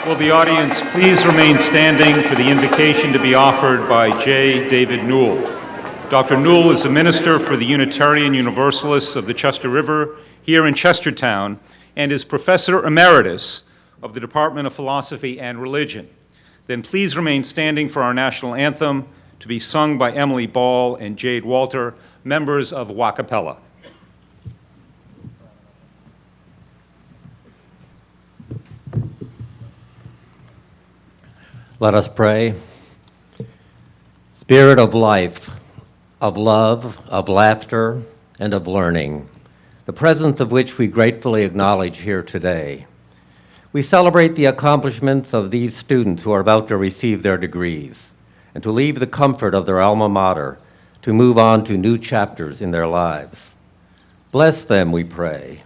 Will the audience please remain standing for the invocation to be offered by J. David Newell. Dr. Newell is a minister for the Unitarian Universalists of the Chester River here in Chestertown and is Professor Emeritus of the Department of Philosophy and Religion. Then please remain standing for our national anthem to be sung by Emily Ball and Jade Walter, members of Wacapella. Let us pray. Spirit of life, of love, of laughter, and of learning, the presence of which we gratefully acknowledge here today. We celebrate the accomplishments of these students who are about to receive their degrees and to leave the comfort of their alma mater to move on to new chapters in their lives. Bless them, we pray.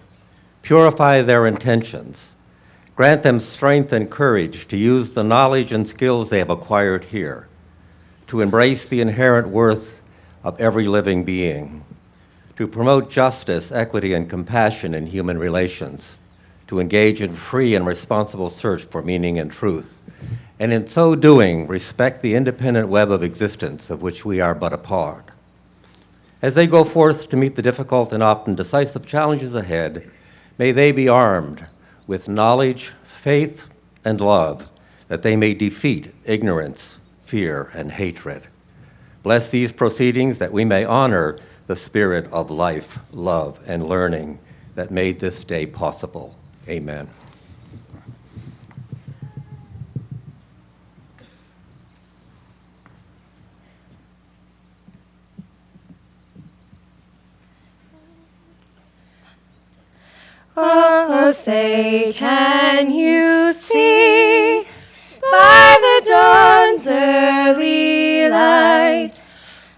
Purify their intentions. Grant them strength and courage to use the knowledge and skills they have acquired here, to embrace the inherent worth of every living being, to promote justice, equity, and compassion in human relations, to engage in free and responsible search for meaning and truth, and in so doing, respect the independent web of existence of which we are but a part. As they go forth to meet the difficult and often decisive challenges ahead, may they be armed with knowledge, faith, and love, that they may defeat ignorance, fear, and hatred. Bless these proceedings that we may honor the spirit of life, love, and learning that made this day possible. Amen. Oh, say, can you see by the dawn's early light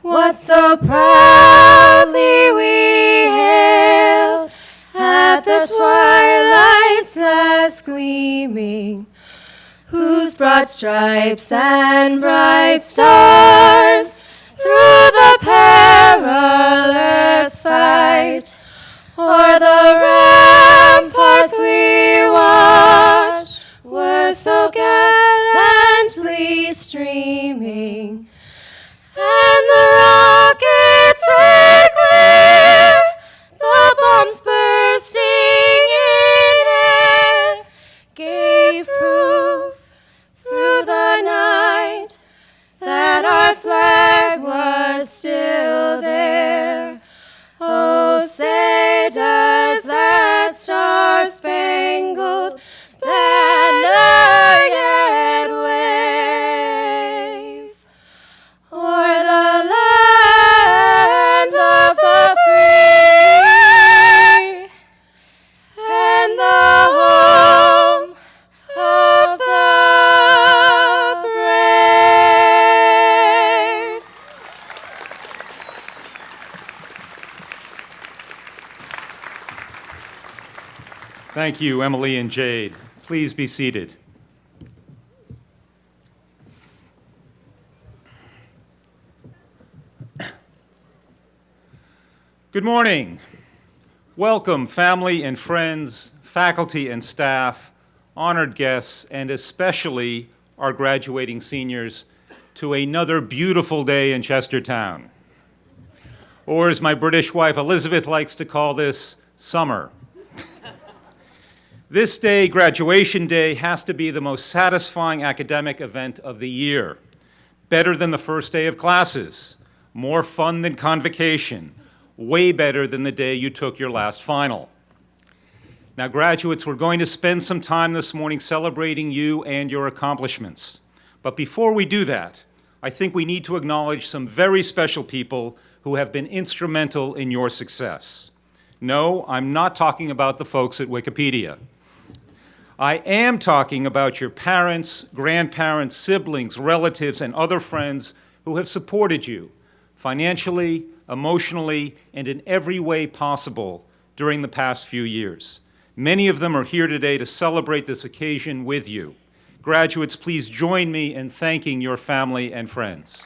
what so proudly we hailed at the twilight's last gleaming, whose broad stripes and bright stars through the perilous fight o'er the ramparts we watched were so gallantly streaming, and the rockets' red glare, the bombs bursting in air, gave proof through the night that our flag was still there. Oh, say, does that star-spangled banner yet wave o'er the land of the free and the home of the brave? Thank you, Emily and Jade. Please be seated. Good morning. Welcome, family and friends, faculty and staff, honored guests, and especially our graduating seniors, to another beautiful day in Chestertown. Or as my British wife Elizabeth likes to call this, summer. This day, graduation day, has to be the most satisfying academic event of the year. Better than the first day of classes, more fun than convocation, way better than the day you took your last final. Now, graduates, we're going to spend some time this morning celebrating you and your accomplishments. But before we do that, I think we need to acknowledge some very special people who have been instrumental in your success. No, I'm not talking about the folks at Wikipedia. I am talking about your parents, grandparents, siblings, relatives, and other friends who have supported you financially, emotionally, and in every way possible during the past few years. Many of them are here today to celebrate this occasion with you. Graduates, please join me in thanking your family and friends.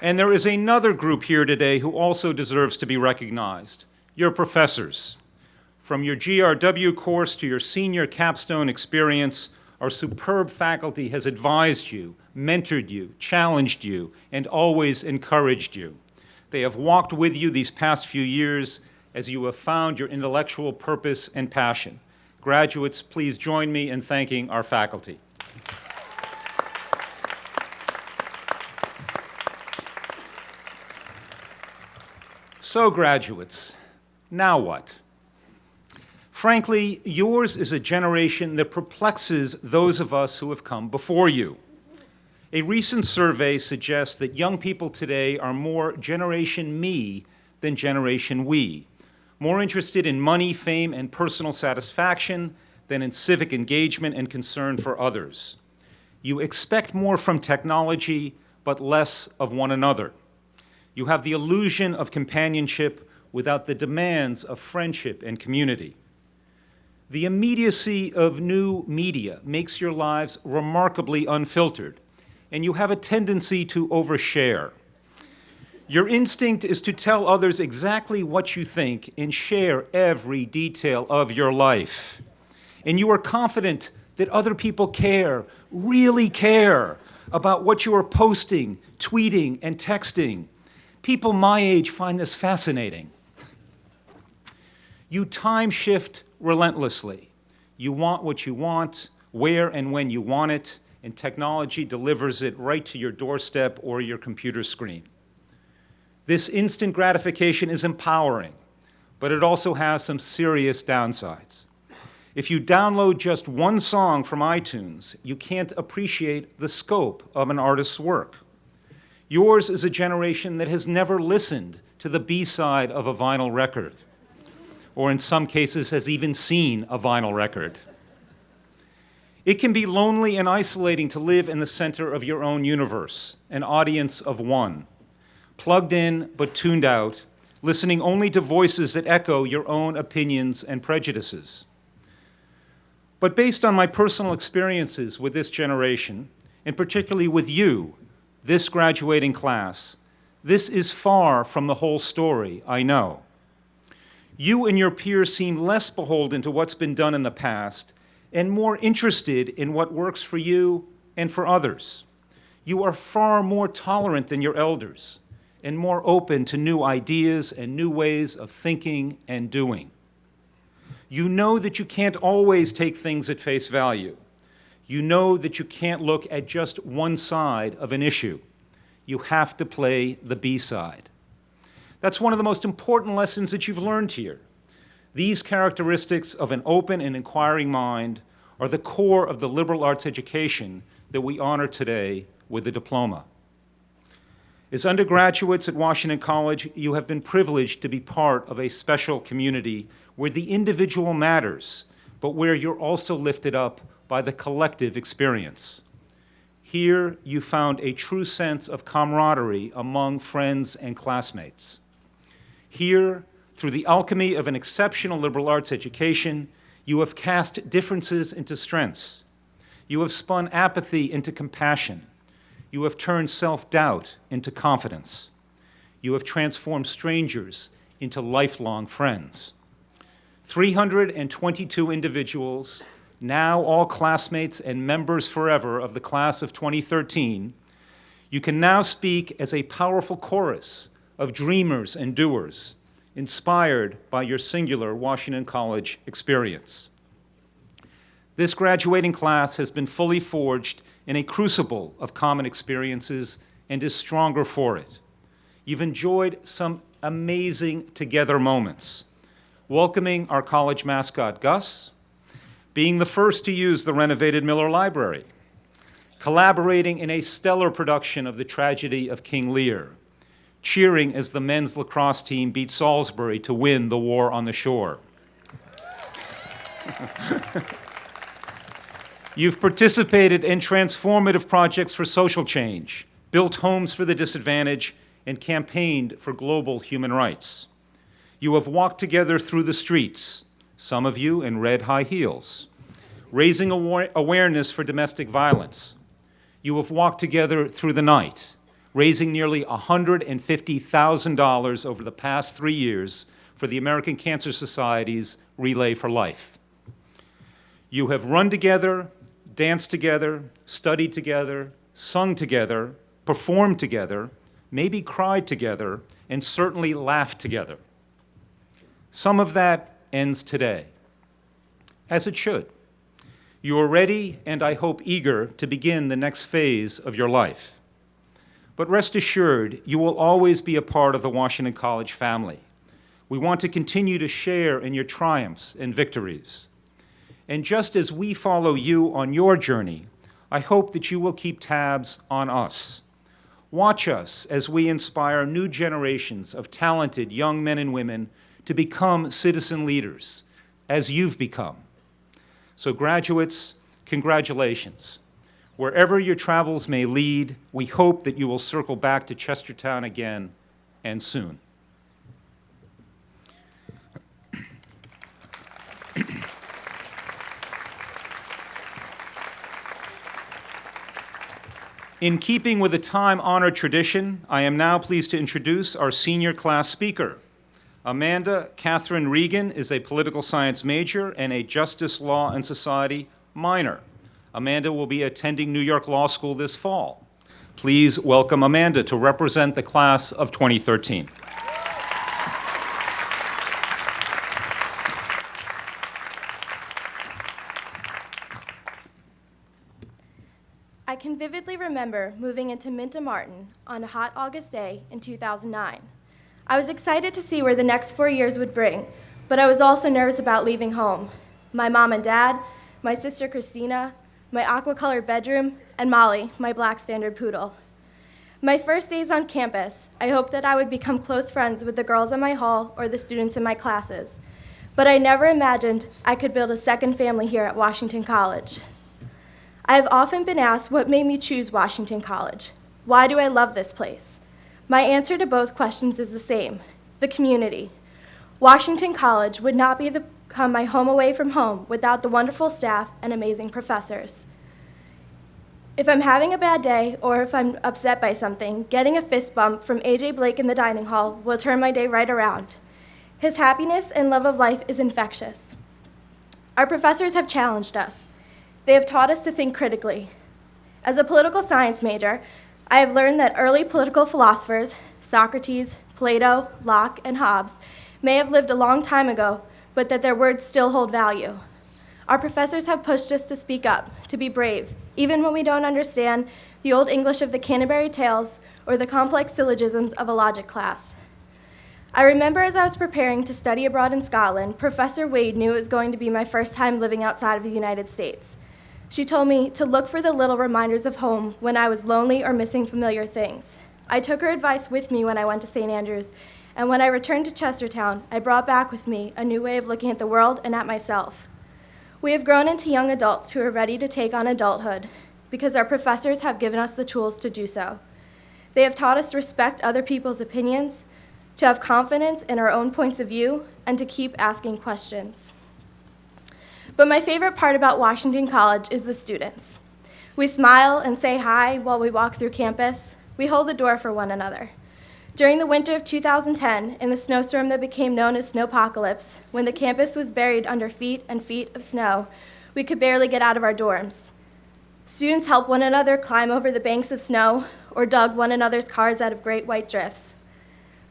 And there is another group here today who also deserves to be recognized, your professors. From your GRW course to your senior capstone experience, our superb faculty has advised you, mentored you, challenged you, and always encouraged you. They have walked with you these past few years as you have found your intellectual purpose and passion. Graduates, please join me in thanking our faculty. So, graduates, now what? Frankly, yours is a generation that perplexes those of us who have come before you. A recent survey suggests that young people today are more Generation Me than Generation We, more interested in money, fame, and personal satisfaction than in civic engagement and concern for others. You expect more from technology, but less of one another. You have the illusion of companionship without the demands of friendship and community. The immediacy of new media makes your lives remarkably unfiltered, and you have a tendency to overshare. Your instinct is to tell others exactly what you think and share every detail of your life. And you are confident that other people care, really care, about what you are posting, tweeting, and texting. People my age find this fascinating. You time shift relentlessly. You want what you want, where and when you want it, and technology delivers it right to your doorstep or your computer screen. This instant gratification is empowering, but it also has some serious downsides. If you download just one song from iTunes, you can't appreciate the scope of an artist's work. Yours is a generation that has never listened to the B-side of a vinyl record, or in some cases has even seen a vinyl record. It can be lonely and isolating to live in the center of your own universe, an audience of one, plugged in but tuned out, listening only to voices that echo your own opinions and prejudices. But based on my personal experiences with this generation, and particularly with you, this graduating class, this is far from the whole story, I know. You and your peers seem less beholden to what's been done in the past and more interested in what works for you and for others. You are far more tolerant than your elders and more open to new ideas and new ways of thinking and doing. You know that you can't always take things at face value. You know that you can't look at just one side of an issue. You have to play the B-side. That's one of the most important lessons that you've learned here. These characteristics of an open and inquiring mind are the core of the liberal arts education that we honor today with the diploma. As undergraduates at Washington College, you have been privileged to be part of a special community where the individual matters, but where you're also lifted up by the collective experience. Here, you found a true sense of camaraderie among friends and classmates. Here, through the alchemy of an exceptional liberal arts education, you have cast differences into strengths. You have spun apathy into compassion. You have turned self-doubt into confidence. You have transformed strangers into lifelong friends. 322 individuals, now all classmates and members forever of the class of 2013, you can now speak as a powerful chorus of dreamers and doers, inspired by your singular Washington College experience. This graduating class has been fully forged in a crucible of common experiences and is stronger for it. You've enjoyed some amazing together moments, welcoming our college mascot, Gus, being the first to use the renovated Miller Library, collaborating in a stellar production of The Tragedy of King Lear, cheering as the men's lacrosse team beat Salisbury to win the war on the shore. You've participated in transformative projects for social change, built homes for the disadvantaged, and campaigned for global human rights. You have walked together through the streets, some of you in red high heels, raising awareness for domestic violence. You have walked together through the night, raising nearly $150,000 over the past 3 years for the American Cancer Society's Relay for Life. You have run together, danced together, studied together, sung together, performed together, maybe cried together, and certainly laughed together. Some of that ends today, as it should. You are ready, and I hope eager, to begin the next phase of your life. But rest assured, you will always be a part of the Washington College family. We want to continue to share in your triumphs and victories. And just as we follow you on your journey, I hope that you will keep tabs on us. Watch us as we inspire new generations of talented young men and women to become citizen leaders, as you've become. So graduates, congratulations. Wherever your travels may lead, we hope that you will circle back to Chestertown again, and soon. In keeping with a time-honored tradition, I am now pleased to introduce our senior class speaker. Amanda Catherine Regan is a political science major and a Justice, Law, and Society minor. Amanda will be attending New York Law School this fall. Please welcome Amanda to represent the class of 2013. I can vividly remember moving into Minta Martin on a hot August day in 2009. I was excited to see where the next 4 years would bring, but I was also nervous about leaving home. My mom and dad, my sister Christina, my aqua-colored bedroom, and Molly, my black standard poodle. My first days on campus, I hoped that I would become close friends with the girls in my hall or the students in my classes, but I never imagined I could build a second family here at Washington College. I have often been asked what made me choose Washington College. Why do I love this place? My answer to both questions is the same: the community. Washington College would not become my home away from home without the wonderful staff and amazing professors. If I'm having a bad day or if I'm upset by something, getting a fist bump from A.J. Blake in the dining hall will turn my day right around. His happiness and love of life is infectious. Our professors have challenged us. They have taught us to think critically. As a political science major, I have learned that early political philosophers, Socrates, Plato, Locke, and Hobbes, may have lived a long time ago, but that their words still hold value. Our professors have pushed us to speak up, to be brave, even when we don't understand the old English of the Canterbury Tales or the complex syllogisms of a logic class. I remember as I was preparing to study abroad in Scotland, Professor Wade knew it was going to be my first time living outside of the United States. She told me to look for the little reminders of home when I was lonely or missing familiar things. I took her advice with me when I went to St. Andrews, and when I returned to Chestertown, I brought back with me a new way of looking at the world and at myself. We have grown into young adults who are ready to take on adulthood because our professors have given us the tools to do so. They have taught us to respect other people's opinions, to have confidence in our own points of view, and to keep asking questions. But my favorite part about Washington College is the students. We smile and say hi while we walk through campus. We hold the door for one another. During the winter of 2010, in the snowstorm that became known as Snowpocalypse, when the campus was buried under feet and feet of snow, we could barely get out of our dorms. Students helped one another climb over the banks of snow or dug one another's cars out of great white drifts.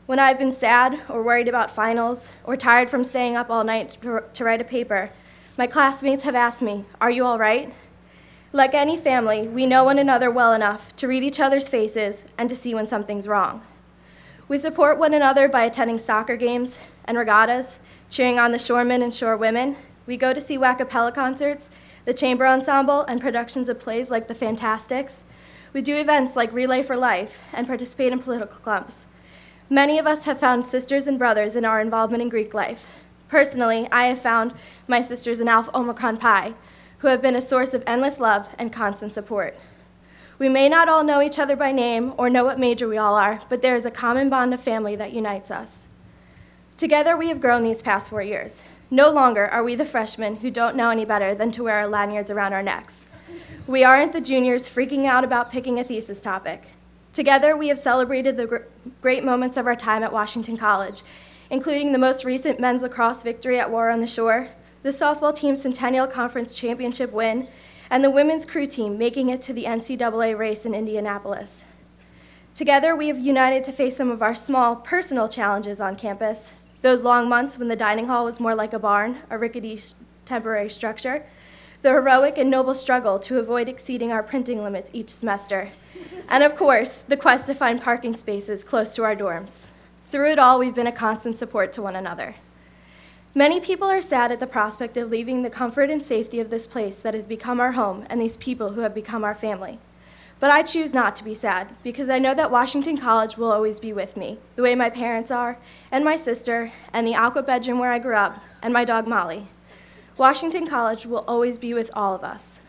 When I've been sad or worried about finals or tired from staying up all night to write a paper, my classmates have asked me, "Are you all right?" Like any family, we know one another well enough to read each other's faces and to see when something's wrong. We support one another by attending soccer games and regattas, cheering on the shoremen and shorewomen. We go to see Wackapella concerts, the chamber ensemble, and productions of plays like The Fantastics. We do events like Relay for Life and participate in political clubs. Many of us have found sisters and brothers in our involvement in Greek life. Personally, I have found my sisters in Alpha Omicron Pi, who have been a source of endless love and constant support. We may not all know each other by name or know what major we all are, but there is a common bond of family that unites us. Together, we have grown these past 4 years. No longer are we the freshmen who don't know any better than to wear our lanyards around our necks. We aren't the juniors freaking out about picking a thesis topic. Together, we have celebrated the great moments of our time at Washington College, including the most recent men's lacrosse victory at War on the Shore, the softball team's Centennial Conference championship win, and the women's crew team making it to the NCAA race in Indianapolis. Together, we have united to face some of our small, personal challenges on campus, those long months when the dining hall was more like a barn, a rickety temporary structure, the heroic and noble struggle to avoid exceeding our printing limits each semester, and of course, the quest to find parking spaces close to our dorms. Through it all, we've been a constant support to one another. Many people are sad at the prospect of leaving the comfort and safety of this place that has become our home and these people who have become our family. But I choose not to be sad because I know that Washington College will always be with me, the way my parents are, and my sister, and the Alcott bedroom where I grew up, and my dog Molly. Washington College will always be with all of us.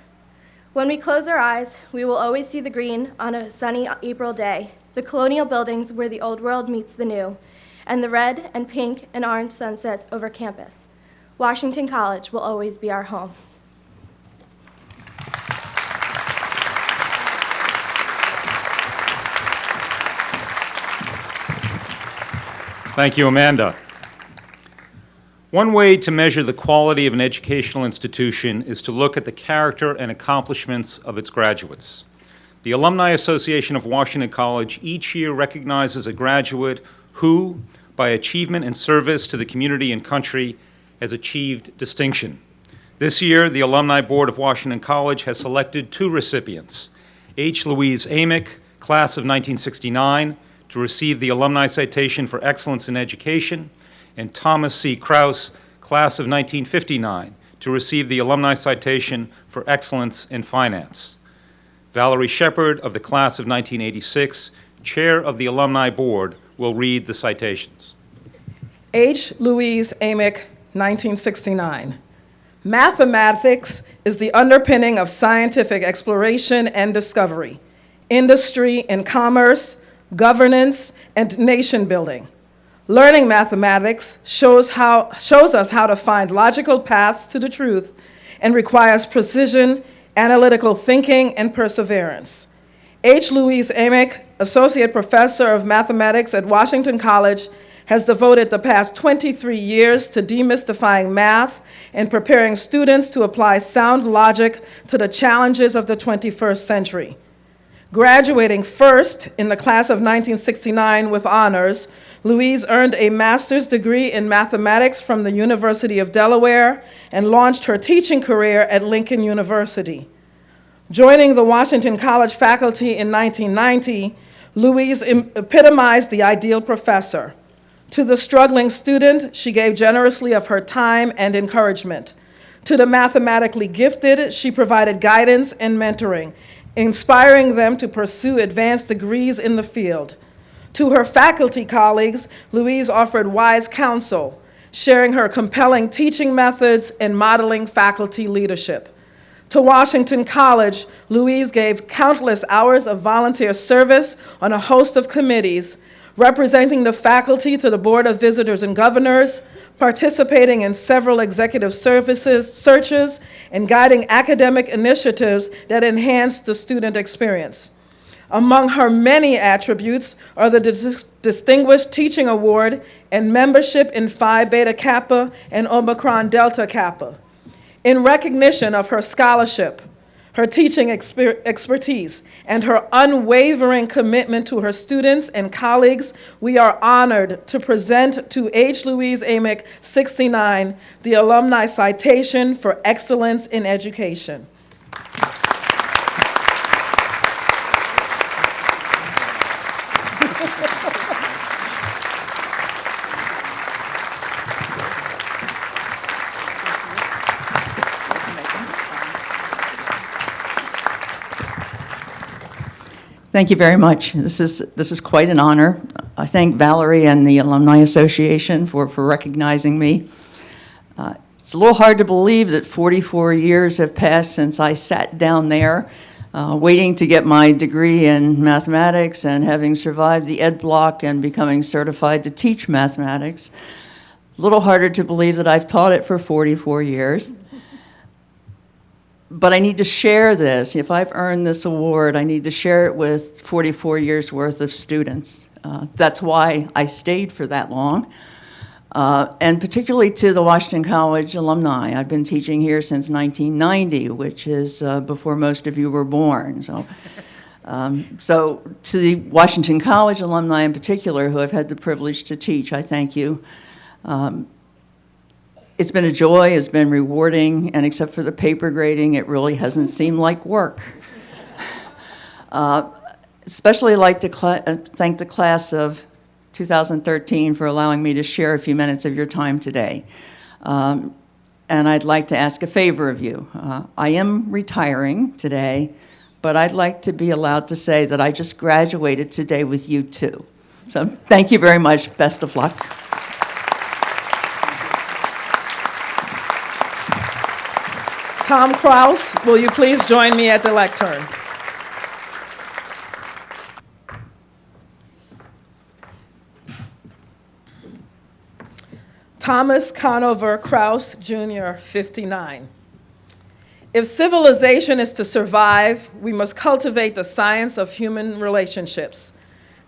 When we close our eyes, we will always see the green on a sunny April day, the colonial buildings where the old world meets the new, and the red and pink and orange sunsets over campus. Washington College will always be our home. Thank you, Amanda. One way to measure the quality of an educational institution is to look at the character and accomplishments of its graduates. The Alumni Association of Washington College each year recognizes a graduate who, by achievement and service to the community and country, has achieved distinction. This year, the Alumni Board of Washington College has selected two recipients, H. Louise Amick, class of 1969, to receive the Alumni Citation for Excellence in Education, and Thomas C. Krause, class of 1959, to receive the Alumni Citation for Excellence in Finance. Valerie Shepard of the class of 1986, chair of the Alumni Board, will read the citations. H. Louise Amick, 1969. Mathematics is the underpinning of scientific exploration and discovery, industry and commerce, governance, and nation building. Learning mathematics shows us how to find logical paths to the truth and requires precision, analytical thinking, and perseverance. H. Louise Amick, Associate Professor of Mathematics at Washington College, has devoted the past 23 years to demystifying math and preparing students to apply sound logic to the challenges of the 21st century. Graduating first in the class of 1969 with honors, Louise earned a master's degree in mathematics from the University of Delaware and launched her teaching career at Lincoln University. Joining the Washington College faculty in 1990, Louise epitomized the ideal professor. To the struggling student, she gave generously of her time and encouragement. To the mathematically gifted, she provided guidance and mentoring, inspiring them to pursue advanced degrees in the field. To her faculty colleagues, Louise offered wise counsel, sharing her compelling teaching methods and modeling faculty leadership. To Washington College, Louise gave countless hours of volunteer service on a host of committees, representing the faculty to the Board of Visitors and Governors, participating in several executive searches, and guiding academic initiatives that enhanced the student experience. Among her many attributes are the Distinguished Teaching Award and membership in Phi Beta Kappa and Omicron Delta Kappa. In recognition of her scholarship, her teaching expertise, and her unwavering commitment to her students and colleagues, we are honored to present to H. Louise Amick, 69, the Alumni Citation for Excellence in Education. Thank you very much. This is quite an honor. I thank Valerie and the Alumni Association for recognizing me. It's a little hard to believe that 44 years have passed since I sat down there waiting to get my degree in mathematics and having survived the ed block and becoming certified to teach mathematics. A little harder to believe that I've taught it for 44 years. But I need to share this. If I've earned this award, I need to share it with 44 years' worth of students. That's why I stayed for that long. And particularly to the Washington College alumni. I've been teaching here since 1990, which is before most of you were born. So to the Washington College alumni in particular, who I've had the privilege to teach, I thank you. It's been a joy, it's been rewarding, and except for the paper grading, it really hasn't seemed like work. Especially like to thank the class of 2013 for allowing me to share a few minutes of your time today. And I'd like to ask a favor of you. I am retiring today, but I'd like to be allowed to say that I just graduated today with you too. So thank you very much. Best of luck. Tom Kraus, will you please join me at the lectern? Thomas Conover Kraus, Jr., 59. If civilization is to survive, we must cultivate the science of human relationships,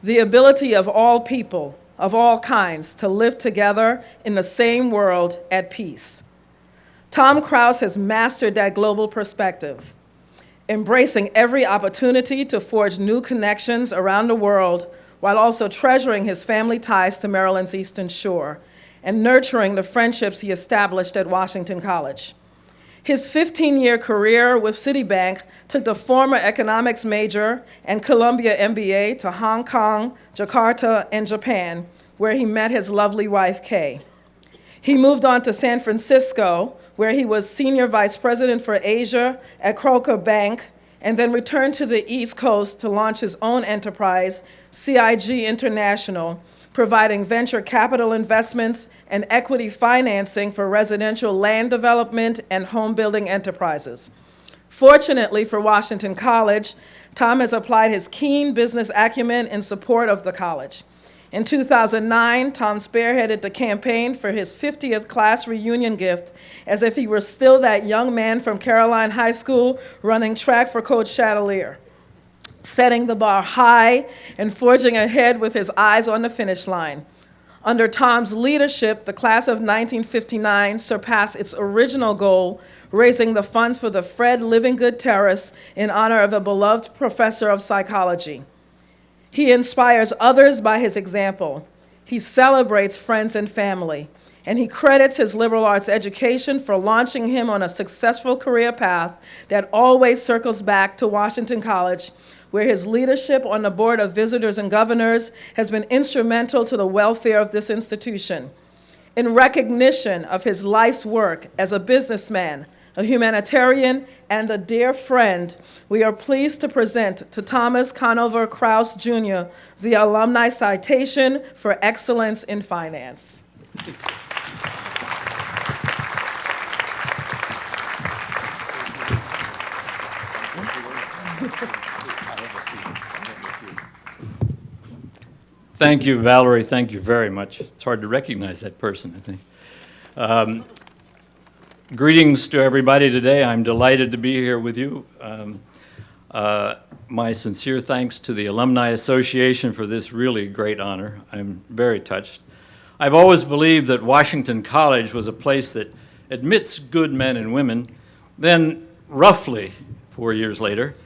the ability of all people, of all kinds, to live together in the same world at peace. Tom Kraus has mastered that global perspective, embracing every opportunity to forge new connections around the world while also treasuring his family ties to Maryland's Eastern Shore and nurturing the friendships he established at Washington College. His 15-year career with Citibank took the former economics major and Columbia MBA to Hong Kong, Jakarta, and Japan, where he met his lovely wife, Kay. He moved on to San Francisco, where he was Senior Vice President for Asia at Croker Bank, and then returned to the East Coast to launch his own enterprise, CIG International, providing venture capital investments and equity financing for residential land development and home building enterprises. Fortunately for Washington College, Tom has applied his keen business acumen in support of the college. In 2009, Tom spearheaded the campaign for his 50th class reunion gift as if he were still that young man from Caroline High School running track for Coach Chatelier, setting the bar high and forging ahead with his eyes on the finish line. Under Tom's leadership, the class of 1959 surpassed its original goal, raising the funds for the Fred Livingood Terrace in honor of a beloved professor of psychology. He inspires others by his example. He celebrates friends and family, and he credits his liberal arts education for launching him on a successful career path that always circles back to Washington College, where his leadership on the Board of Visitors and Governors has been instrumental to the welfare of this institution. In recognition of his life's work as a businessman, a humanitarian, and a dear friend, we are pleased to present to Thomas Conover Kraus, Jr. the Alumni Citation for Excellence in Finance. Thank you, Valerie. Thank you very much. It's hard to recognize that person, I think. Greetings to everybody today. I'm delighted to be here with you. My sincere thanks to the Alumni Association for this really great honor. I'm very touched. I've always believed that Washington College was a place that admits good men and women. Then, roughly 4 years later,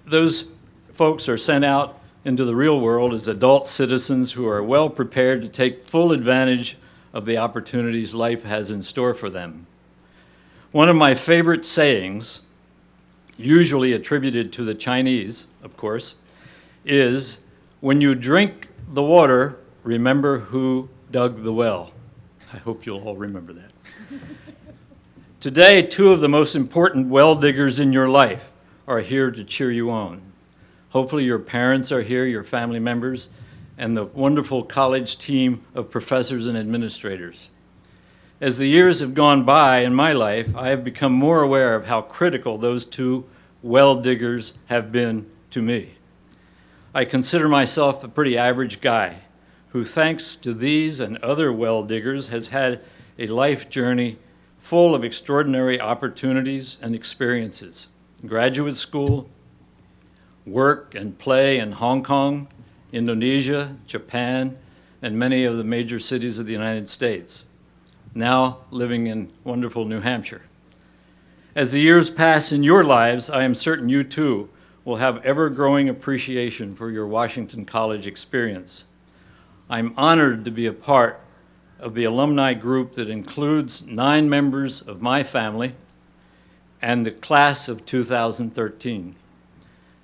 those folks are sent out into the real world as adult citizens who are well prepared to take full advantage of the opportunities life has in store for them. One of my favorite sayings, usually attributed to the Chinese, of course, is, "When you drink the water, remember who dug the well." I hope you'll all remember that. Today, two of the most important well diggers in your life are here to cheer you on. Hopefully your parents are here, your family members, and the wonderful college team of professors and administrators. As the years have gone by in my life, I have become more aware of how critical those two well diggers have been to me. I consider myself a pretty average guy who, thanks to these and other well diggers, has had a life journey full of extraordinary opportunities and experiences. Graduate school, work and play in Hong Kong, Indonesia, Japan, and many of the major cities of the United States. Now living in wonderful New Hampshire. As the years pass in your lives, I am certain you too will have ever-growing appreciation for your Washington College experience. I'm honored to be a part of the alumni group that includes 9 members of my family and the class of 2013.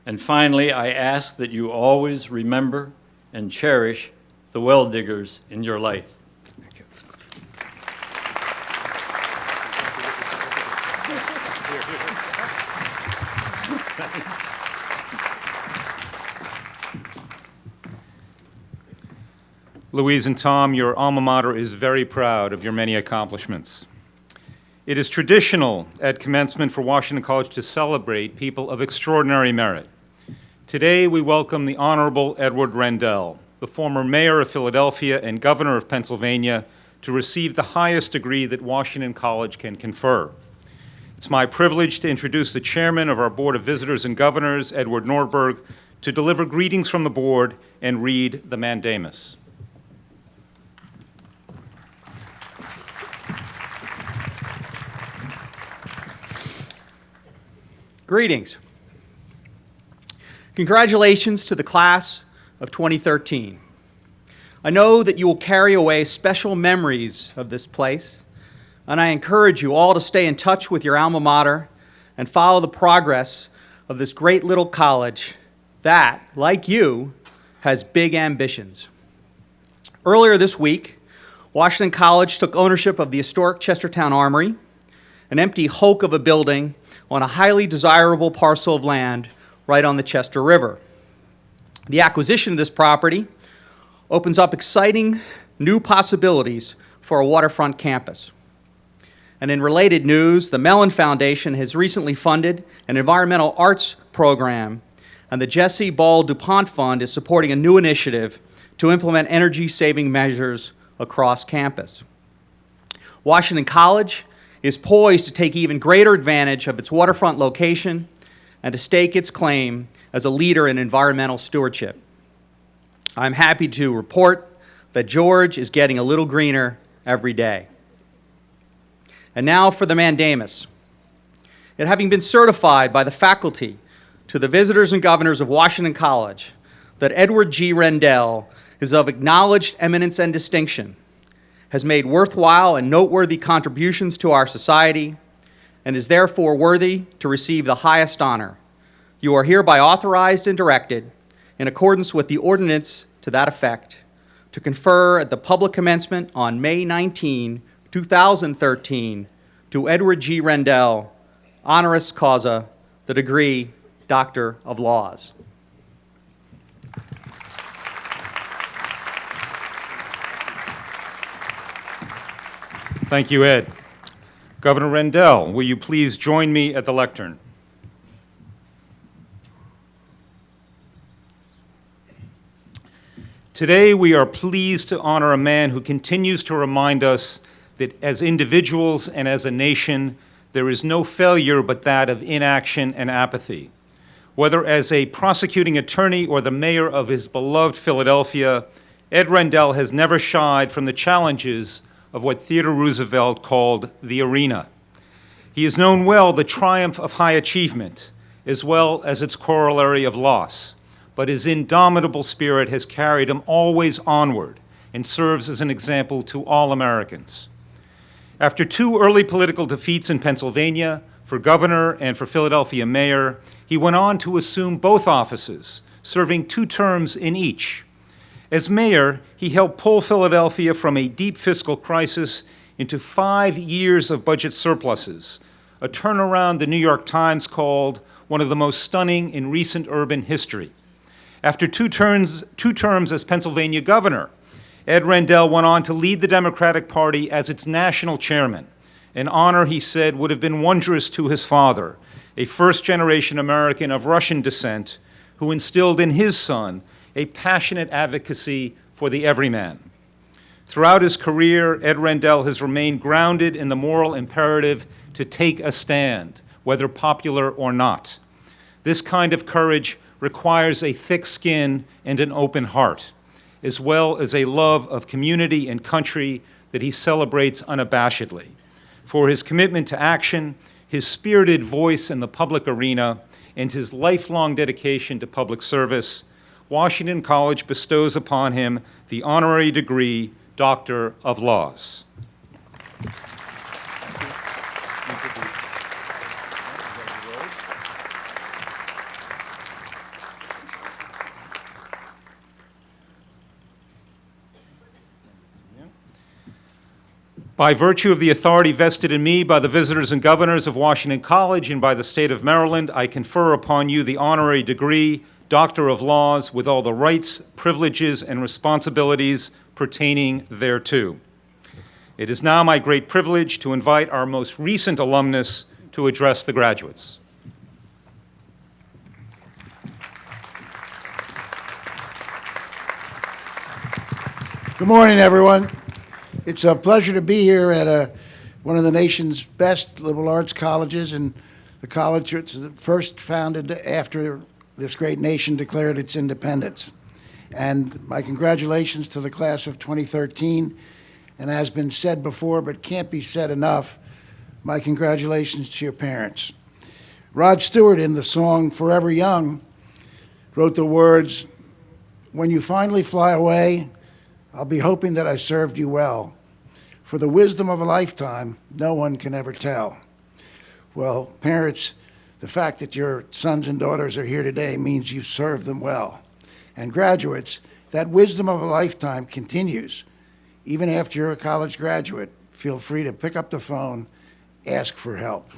And finally, I ask that you always remember and cherish the well-diggers in your life. Thank you. Louise and Tom, your alma mater is very proud of your many accomplishments. It is traditional at commencement for Washington College to celebrate people of extraordinary merit. Today, we welcome the Honorable Edward Rendell, the former mayor of Philadelphia and governor of Pennsylvania, to receive the highest degree that Washington College can confer. It's my privilege to introduce the chairman of our Board of Visitors and Governors, Edward Norberg, to deliver greetings from the board and read the mandamus. Greetings. Congratulations to the class of 2013. I know that you will carry away special memories of this place, and I encourage you all to stay in touch with your alma mater and follow the progress of this great little college that, like you, has big ambitions. Earlier this week, Washington College took ownership of the historic Chestertown Armory, an empty hulk of a building on a highly desirable parcel of land right on the Chester River. The acquisition of this property opens up exciting new possibilities for a waterfront campus. And in related news, the Mellon Foundation has recently funded an environmental arts program, and the Jesse Ball DuPont Fund is supporting a new initiative to implement energy-saving measures across campus. Washington College is poised to take even greater advantage of its waterfront location and to stake its claim as a leader in environmental stewardship. I'm happy to report that George is getting a little greener every day. And now for the mandamus. It having been certified by the faculty to the visitors and governors of Washington College that Edward G. Rendell is of acknowledged eminence and distinction, has made worthwhile and noteworthy contributions to our society, and is therefore worthy to receive the highest honor. You are hereby authorized and directed, in accordance with the ordinance to that effect, to confer at the public commencement on May 19, 2013, to Edward G. Rendell, honoris causa, the degree Doctor of Laws. Thank you, Ed. Governor Rendell, will you please join me at the lectern? Today, we are pleased to honor a man who continues to remind us that as individuals and as a nation, there is no failure but that of inaction and apathy. Whether as a prosecuting attorney or the mayor of his beloved Philadelphia, Ed Rendell has never shied from the challenges of what Theodore Roosevelt called the arena. He has known well the triumph of high achievement, as well as its corollary of loss, but his indomitable spirit has carried him always onward and serves as an example to all Americans. After 2 early political defeats in Pennsylvania, for governor and for Philadelphia mayor, he went on to assume both offices, serving 2 terms in each. As mayor, he helped pull Philadelphia from a deep fiscal crisis into 5 years of budget surpluses, a turnaround the New York Times called one of the most stunning in recent urban history. After two terms as Pennsylvania governor, Ed Rendell went on to lead the Democratic Party as its national chairman, an honor he said would have been wondrous to his father, a first-generation American of Russian descent who instilled in his son a passionate advocacy for the everyman. Throughout his career, Ed Rendell has remained grounded in the moral imperative to take a stand, whether popular or not. This kind of courage requires a thick skin and an open heart, as well as a love of community and country that he celebrates unabashedly. For his commitment to action, his spirited voice in the public arena, and his lifelong dedication to public service, Washington College bestows upon him the honorary degree Doctor of Laws. By virtue of the authority vested in me by the visitors and governors of Washington College and by the state of Maryland, I confer upon you the honorary degree, Doctor of Laws, with all the rights, privileges, and responsibilities pertaining thereto. It is now my great privilege to invite our most recent alumnus to address the graduates. Good morning, everyone. It's a pleasure to be here at one of the nation's best liberal arts colleges, and the college was first founded after this great nation declared its independence. And my congratulations to the class of 2013, and as been said before but can't be said enough, my congratulations to your parents. Rod Stewart, in the song Forever Young, wrote the words, "When you finally fly away, I'll be hoping that I served you well. For the wisdom of a lifetime, no one can ever tell." Well, parents, the fact that your sons and daughters are here today means you served them well. And graduates, that wisdom of a lifetime continues. Even after you're a college graduate, feel free to pick up the phone, ask for help.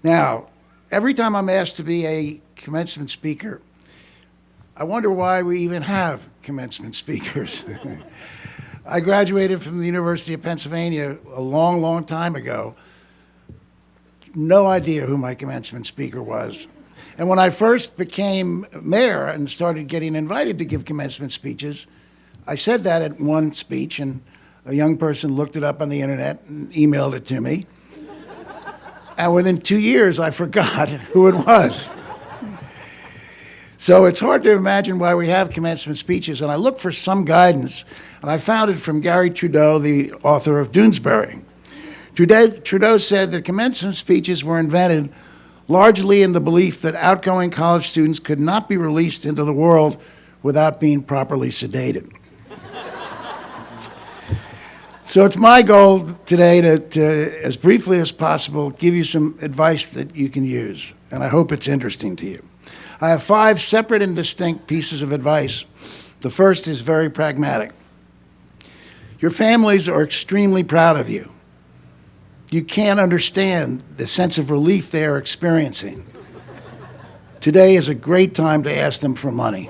Now, every time I'm asked to be a commencement speaker, I wonder why we even have commencement speakers. I graduated from the University of Pennsylvania a long, long time ago. No idea who my commencement speaker was. And when I first became mayor and started getting invited to give commencement speeches, I said that at one speech, and a young person looked it up on the internet and emailed it to me. And within 2 years, I forgot who it was. So it's hard to imagine why we have commencement speeches, and I looked for some guidance, and I found it from Gary Trudeau, the author of Doonesbury. Trudeau said that commencement speeches were invented largely in the belief that outgoing college students could not be released into the world without being properly sedated. So it's my goal today to, as briefly as possible, give you some advice that you can use, and I hope it's interesting to you. I have 5 separate and distinct pieces of advice. The first is very pragmatic. Your families are extremely proud of you. You can't understand the sense of relief they are experiencing. Today is a great time to ask them for money.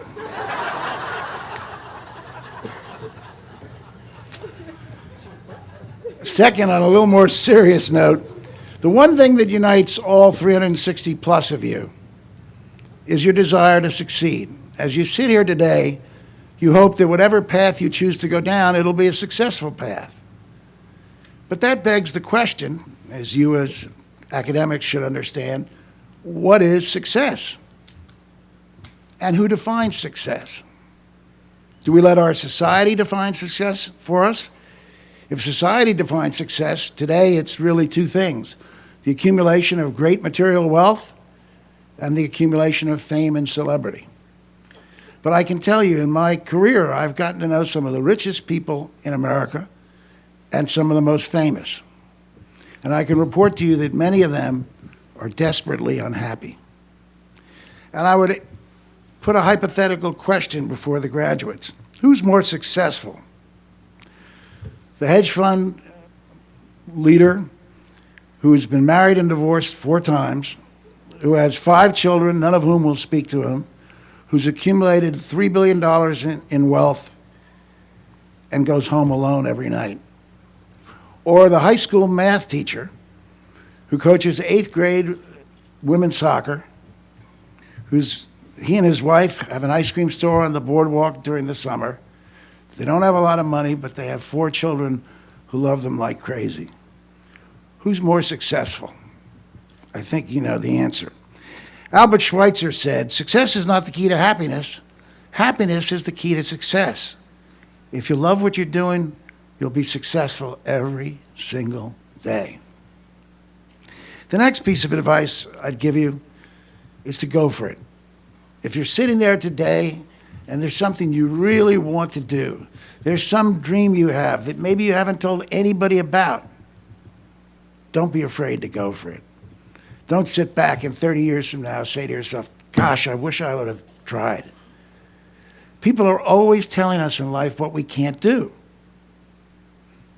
Second, on a little more serious note, the one thing that unites all 360 plus of you is your desire to succeed. As you sit here today, you hope that whatever path you choose to go down, it'll be a successful path. But that begs the question, as you as academics should understand, what is success? And who defines success? Do we let our society define success for us? If society defines success, today it's really 2 things: the accumulation of great material wealth and the accumulation of fame and celebrity. But I can tell you, in my career, I've gotten to know some of the richest people in America and some of the most famous. And I can report to you that many of them are desperately unhappy. And I would put a hypothetical question before the graduates. Who's more successful? The hedge fund leader who's been married and divorced 4 times, who has 5 children, none of whom will speak to him, who's accumulated $3 billion in wealth and goes home alone every night. Or the high school math teacher who coaches 8th grade women's soccer, he and his wife have an ice cream store on the boardwalk during the summer. They don't have a lot of money, but they have 4 children who love them like crazy. Who's more successful? I think you know the answer. Albert Schweitzer said, "Success is not the key to happiness. Happiness is the key to success. If you love what you're doing, you'll be successful every single day." The next piece of advice I'd give you is to go for it. If you're sitting there today and there's something you really want to do, there's some dream you have that maybe you haven't told anybody about, don't be afraid to go for it. Don't sit back and 30 years from now say to yourself, "Gosh, I wish I would have tried." People are always telling us in life what we can't do.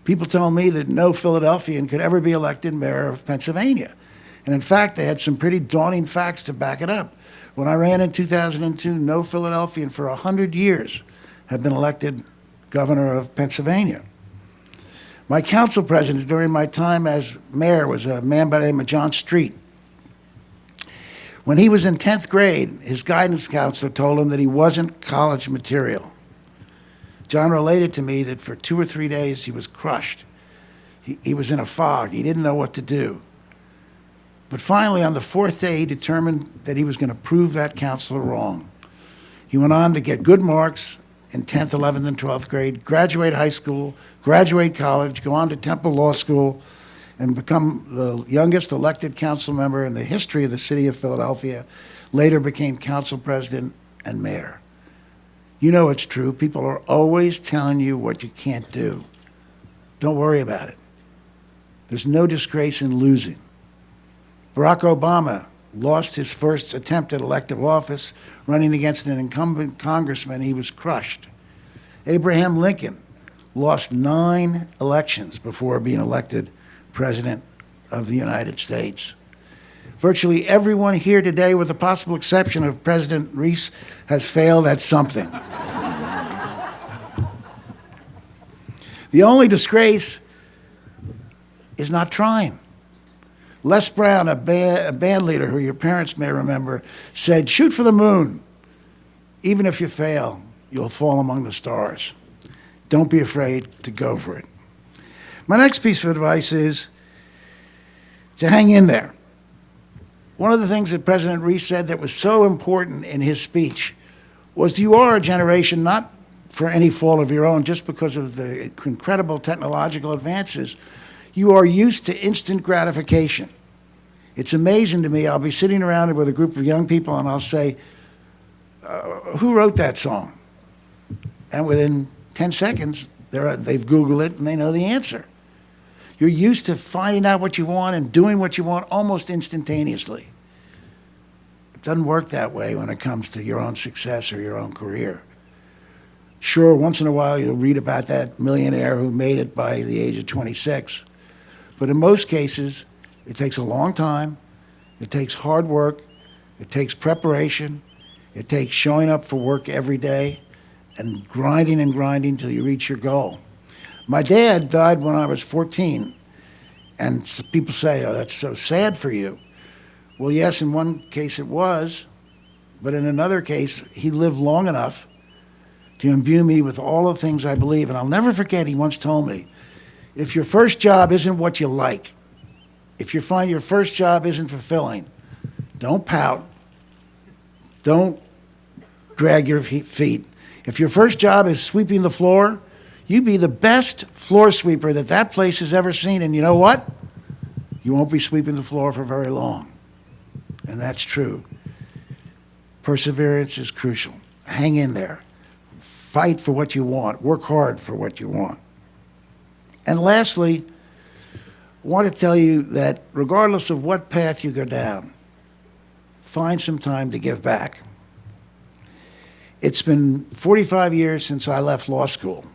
People tell me that no Philadelphian could ever be elected mayor of Pennsylvania. And in fact, they had some pretty daunting facts to back it up. When I ran in 2002, no Philadelphian for 100 years had been elected governor of Pennsylvania. My council president during my time as mayor was a man by the name of John Street. When he was in 10th grade, his guidance counselor told him that he wasn't college material. John related to me that for 2 or 3 days he was crushed. He was in a fog. He didn't know what to do. But finally, on the 4th day, he determined that he was going to prove that counselor wrong. He went on to get good marks in 10th, 11th, and 12th grade, graduate high school, graduate college, go on to Temple Law School, and become the youngest elected council member in the history of the city of Philadelphia, later became council president and mayor. You know it's true. People are always telling you what you can't do. Don't worry about it. There's no disgrace in losing. Barack Obama lost his first attempt at elective office running against an incumbent congressman. He was crushed. Abraham Lincoln lost 9 elections before being elected President of the United States. Virtually everyone here today, with the possible exception of President Reese, has failed at something. The only disgrace is not trying. Les Brown, a band leader who your parents may remember, said, "Shoot for the moon. Even if you fail, you'll fall among the stars." Don't be afraid to go for it. My next piece of advice is to hang in there. One of the things that President Reese said that was so important in his speech was you are a generation, not for any fault of your own, just because of the incredible technological advances, you are used to instant gratification. It's amazing to me. I'll be sitting around with a group of young people and I'll say, "Who wrote that song?" And within 10 seconds, they've Googled it and they know the answer. You're used to finding out what you want and doing what you want almost instantaneously. It doesn't work that way when it comes to your own success or your own career. Sure, once in a while you'll read about that millionaire who made it by the age of 26. But in most cases, it takes a long time, it takes hard work, it takes preparation, it takes showing up for work every day and grinding till you reach your goal. My dad died when I was 14, and people say, "Oh, that's so sad for you." Well, yes, in one case it was, but in another case, he lived long enough to imbue me with all the things I believe. And I'll never forget, he once told me, if your first job isn't what you like, if you find your first job isn't fulfilling, don't pout, don't drag your feet. If your first job is sweeping the floor, you be the best floor sweeper that place has ever seen. And you know what? You won't be sweeping the floor for very long. And that's true. Perseverance is crucial. Hang in there. Fight for what you want. Work hard for what you want. And lastly, I want to tell you that regardless of what path you go down, find some time to give back. It's been 45 years since I left law school.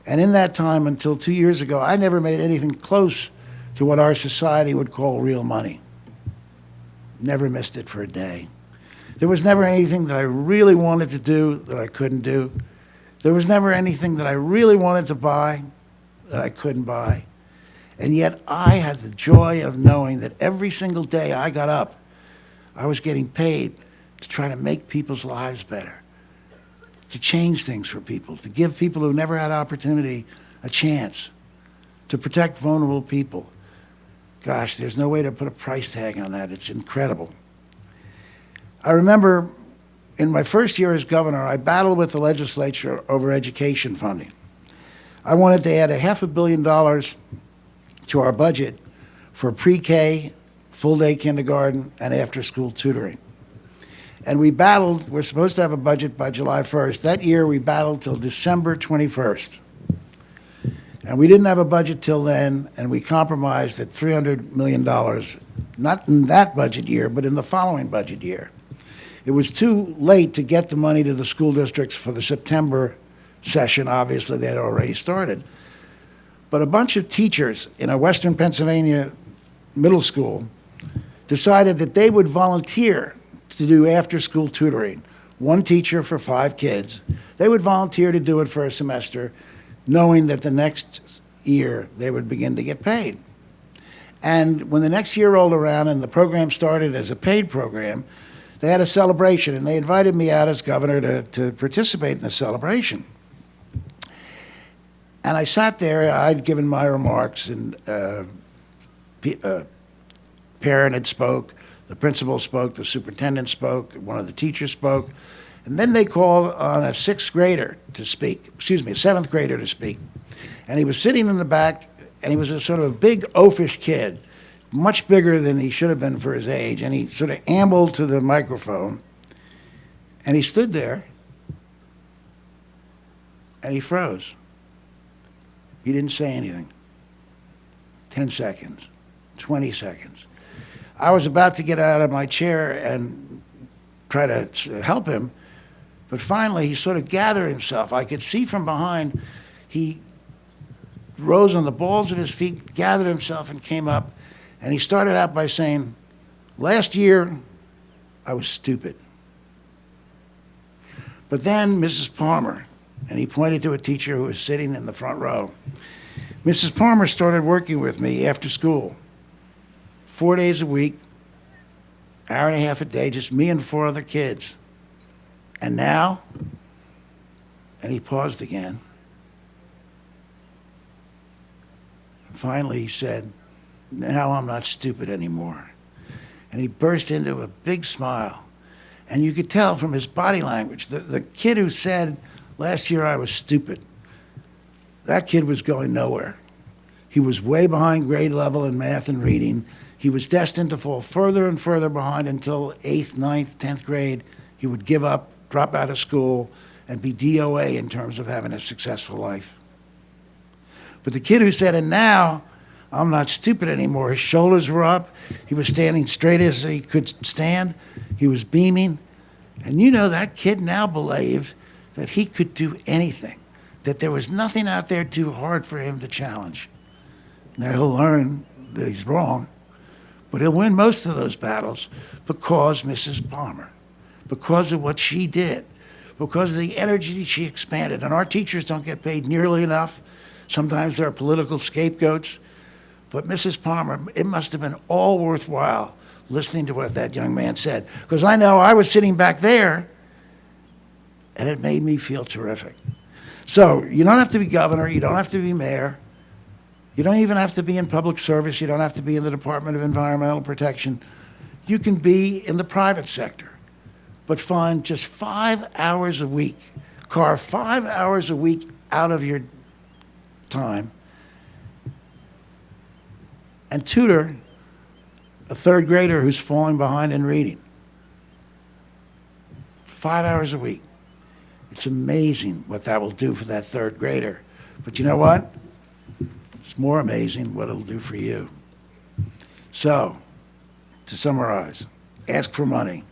And in that time, until 2 years ago, I never made anything close to what our society would call real money. Never missed it for a day. There was never anything that I really wanted to do that I couldn't do. There was never anything that I really wanted to buy that I couldn't buy. And yet I had the joy of knowing that every single day I got up, I was getting paid to try to make people's lives better, to change things for people, to give people who never had opportunity a chance, to protect vulnerable people. Gosh, there's no way to put a price tag on that. It's incredible. I remember in my first year as governor, I battled with the legislature over education funding. I wanted to add $500 million to our budget for pre-K, full-day kindergarten, and after-school tutoring. And we battled. We're supposed to have a budget by July 1st. That year, we battled till December 21st. And we didn't have a budget till then, and we compromised at $300 million, not in that budget year, but in the following budget year. It was too late to get the money to the school districts for the September session. Obviously, they had already started. But a bunch of teachers in a Western Pennsylvania middle school decided that they would volunteer to do after-school tutoring. One teacher for 5 kids. They would volunteer to do it for a semester, knowing that the next year they would begin to get paid. And when the next year rolled around and the program started as a paid program, they had a celebration, and they invited me out as governor to participate in the celebration. And I sat there, I'd given my remarks, and parent had spoke, the principal spoke, the superintendent spoke, one of the teachers spoke, and then they called on a 6th grader to speak, a 7th grader to speak. And he was sitting in the back, and he was a sort of a big oafish kid, much bigger than he should have been for his age, and he sort of ambled to the microphone, and he stood there, and he froze. He didn't say anything. 10 seconds, 20 seconds. I was about to get out of my chair and try to help him, but finally he sort of gathered himself. I could see from behind, he rose on the balls of his feet, gathered himself, and came up, and he started out by saying, "Last year, I was stupid." But then Mrs. Palmer, and he pointed to a teacher who was sitting in the front row, Mrs. Palmer started working with me after school, 4 days a week, hour and a half a day, just me and 4 other kids. And now, and he paused again. And finally he said, "Now I'm not stupid anymore." And he burst into a big smile. And you could tell from his body language, the kid who said, "Last year I was stupid," that kid was going nowhere. He was way behind grade level in math and reading. He was destined to fall further and further behind until 8th, 9th, 10th grade. He would give up, drop out of school, and be DOA in terms of having a successful life. But the kid who said, "And now I'm not stupid anymore," his shoulders were up. He was standing straight as he could stand. He was beaming. And you know, that kid now believed that he could do anything, that there was nothing out there too hard for him to challenge. Now he'll learn that he's wrong, but he'll win most of those battles because Mrs. Palmer, because of what she did, because of the energy she expanded. And our teachers don't get paid nearly enough. Sometimes there are political scapegoats. But Mrs. Palmer, it must have been all worthwhile listening to what that young man said, because I know I was sitting back there, and it made me feel terrific. So you don't have to be governor. You don't have to be mayor. You don't even have to be in public service. You don't have to be in the Department of Environmental Protection. You can be in the private sector, but find just 5 hours a week, carve 5 hours a week out of your time, and tutor a 3rd grader who's falling behind in reading. 5 hours a week. It's amazing what that will do for that 3rd grader. But you know what? It's more amazing what it'll do for you. So, to summarize, ask for money.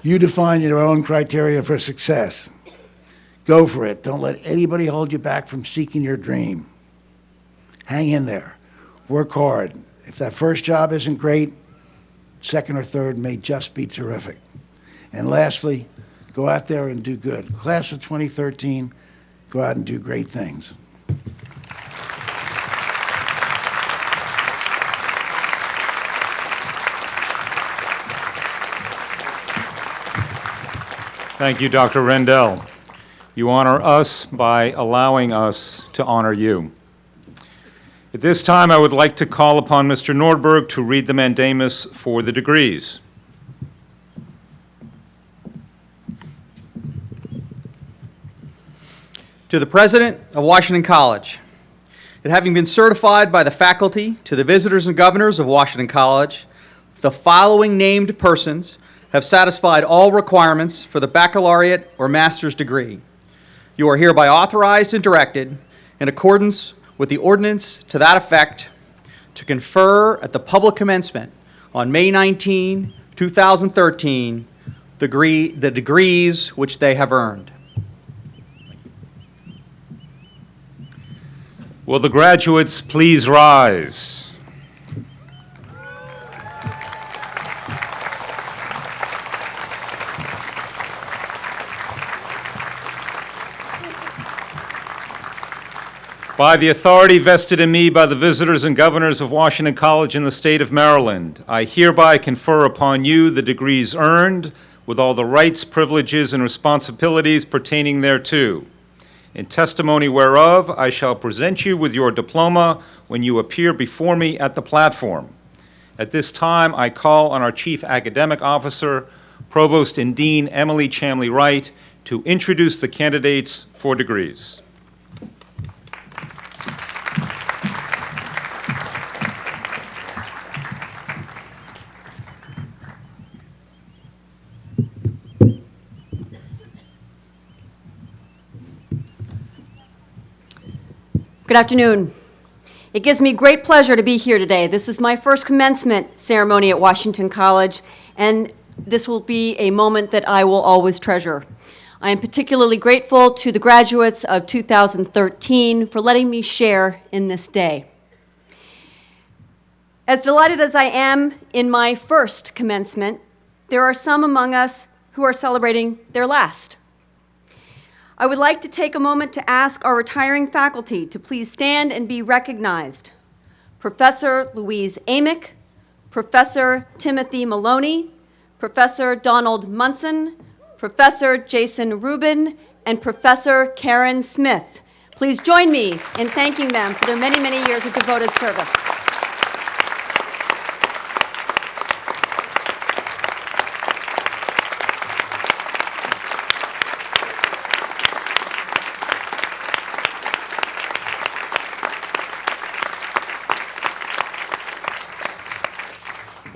You define your own criteria for success. Go for it. Don't let anybody hold you back from seeking your dream. Hang in there. Work hard. If that first job isn't great, 2nd or 3rd may just be terrific. And lastly, go out there and do good. Class of 2013, go out and do great things. Thank you, Dr. Rendell. You honor us by allowing us to honor you. At this time, I would like to call upon Mr. Nordberg to read the mandamus for the degrees. To the President of Washington College, it having been certified by the faculty to the visitors and governors of Washington College, the following named persons have satisfied all requirements for the baccalaureate or master's degree. You are hereby authorized and directed, in accordance with the ordinance to that effect, to confer at the public commencement on May 19, 2013, the degrees which they have earned. Will the graduates please rise? By the authority vested in me by the visitors and governors of Washington College in the state of Maryland, I hereby confer upon you the degrees earned with all the rights, privileges, and responsibilities pertaining thereto. In testimony whereof, I shall present you with your diploma when you appear before me at the platform. At this time, I call on our Chief Academic Officer, Provost and Dean Emily Chamley Wright, to introduce the candidates for degrees. Good afternoon. It gives me great pleasure to be here today. This is my first commencement ceremony at Washington College, and this will be a moment that I will always treasure. I am particularly grateful to the graduates of 2013 for letting me share in this day. As delighted as I am in my first commencement, there are some among us who are celebrating their last. I would like to take a moment to ask our retiring faculty to please stand and be recognized. Professor Louise Amick, Professor Timothy Maloney, Professor Donald Munson, Professor Jason Rubin, and Professor Karen Smith. Please join me in thanking them for their many, many years of devoted service.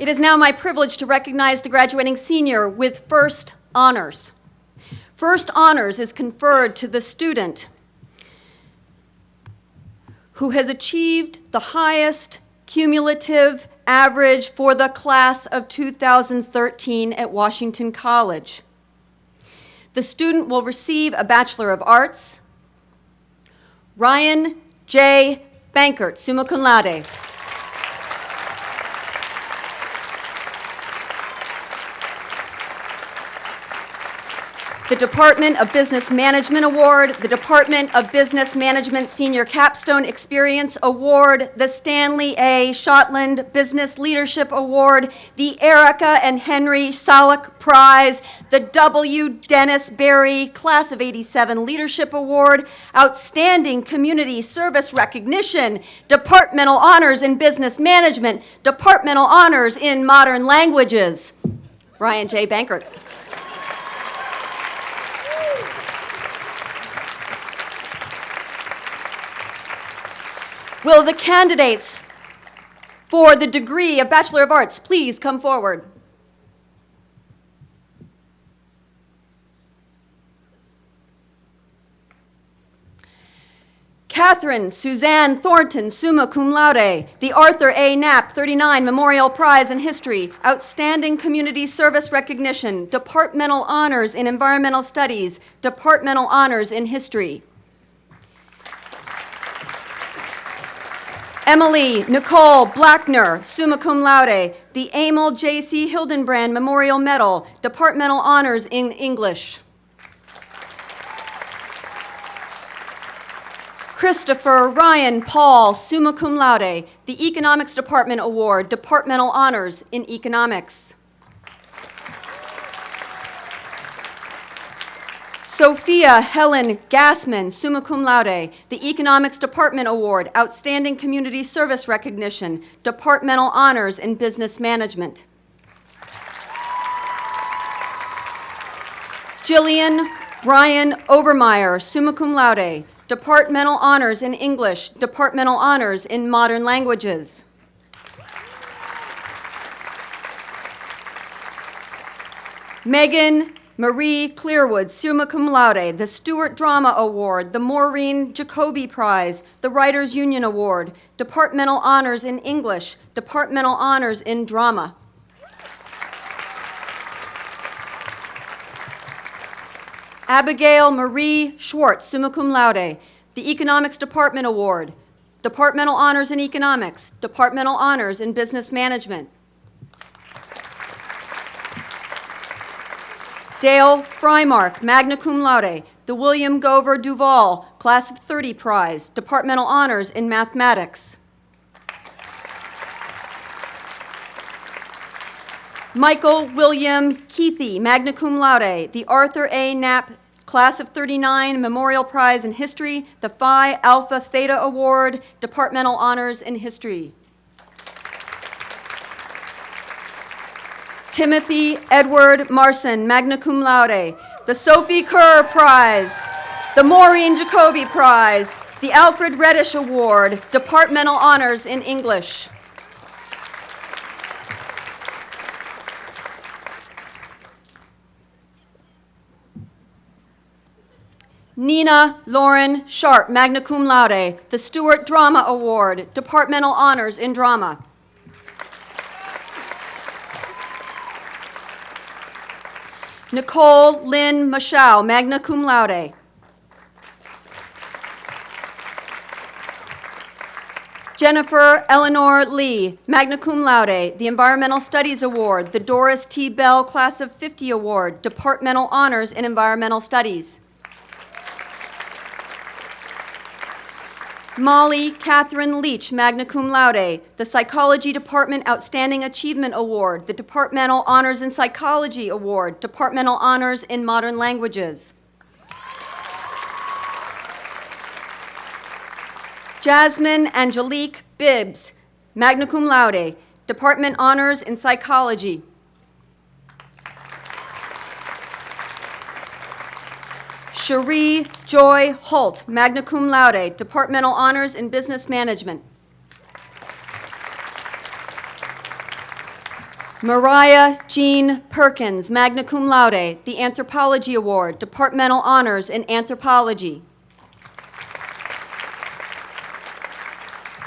It is now my privilege to recognize the graduating senior with first honors. First honors is conferred to the student who has achieved the highest cumulative average for the class of 2013 at Washington College. The student will receive a Bachelor of Arts. Ryan J. Bankert, summa cum laude. The Department of Business Management Award, the Department of Business Management Senior Capstone Experience Award, the Stanley A. Shotland Business Leadership Award, the Erica and Henry Salek Prize, the W. Dennis Berry Class of '87 Leadership Award, Outstanding Community Service Recognition, Departmental Honors in Business Management, Departmental Honors in Modern Languages. Ryan J. Bankert. Will the candidates for the degree of Bachelor of Arts please come forward? Catherine Suzanne Thornton, summa cum laude, the Arthur A. Knapp 39 Memorial Prize in History, Outstanding Community Service Recognition, Departmental Honors in Environmental Studies, Departmental Honors in History. Emily Nicole Blackner, summa cum laude, the Emil J.C. Hildenbrand Memorial Medal, Departmental Honors in English. Christopher Ryan Paul, summa cum laude, the Economics Department Award, Departmental Honors in Economics. Sophia Helen Gassman, summa cum laude, the Economics Department Award, Outstanding Community Service Recognition, Departmental Honors in Business Management. Jillian Ryan Obermeyer, summa cum laude, Departmental Honors in English, Departmental Honors in Modern Languages. Megan Marie Clearwood, summa cum laude, the Stewart Drama Award, the Maureen Jacoby Prize, the Writers Union Award, Departmental Honors in English, Departmental Honors in Drama. Abigail Marie Schwartz, summa cum laude, the Economics Department Award, Departmental Honors in Economics, Departmental Honors in Business Management. Dale Frymark, magna cum laude, the William Gover Duval, Class of 30 Prize, Departmental Honors in Mathematics. Michael William Keithy, magna cum laude, the Arthur A. Knapp Class of 39 Memorial Prize in History, the Phi Alpha Theta Award, Departmental Honors in History. Timothy Edward Marson, magna cum laude, the Sophie Kerr Prize, the Maureen Jacoby Prize, the Alfred Reddish Award, Departmental Honors in English. Nina Lauren Sharp, magna cum laude, the Stewart Drama Award, Departmental Honors in Drama. Nicole Lynn Mashow, magna cum laude. Jennifer Eleanor Lee, magna cum laude, the Environmental Studies Award, the Doris T. Bell Class of 50 Award, Departmental Honors in Environmental Studies. Molly Catherine Leach, magna cum laude, the Psychology Department Outstanding Achievement Award, the Departmental Honors in Psychology Award, Departmental Honors in Modern Languages. Jasmine Angelique Bibbs, magna cum laude, Department Honors in Psychology. Cherie Joy Holt, magna cum laude, Departmental Honors in Business Management. Mariah Jean Perkins, magna cum laude, the Anthropology Award, Departmental Honors in Anthropology.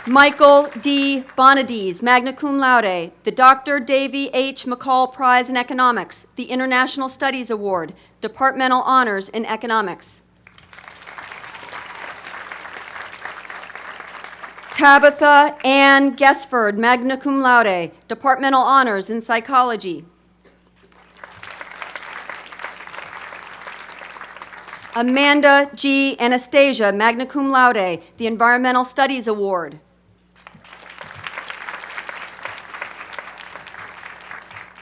Michael D. Bonadies, magna cum laude, the Dr. Davy H. McCall Prize in Economics, the International Studies Award, Departmental Honors in Economics. Tabitha Ann Gesford, magna cum laude, Departmental Honors in Psychology. Amanda G. Anastasia, magna cum laude, the Environmental Studies Award.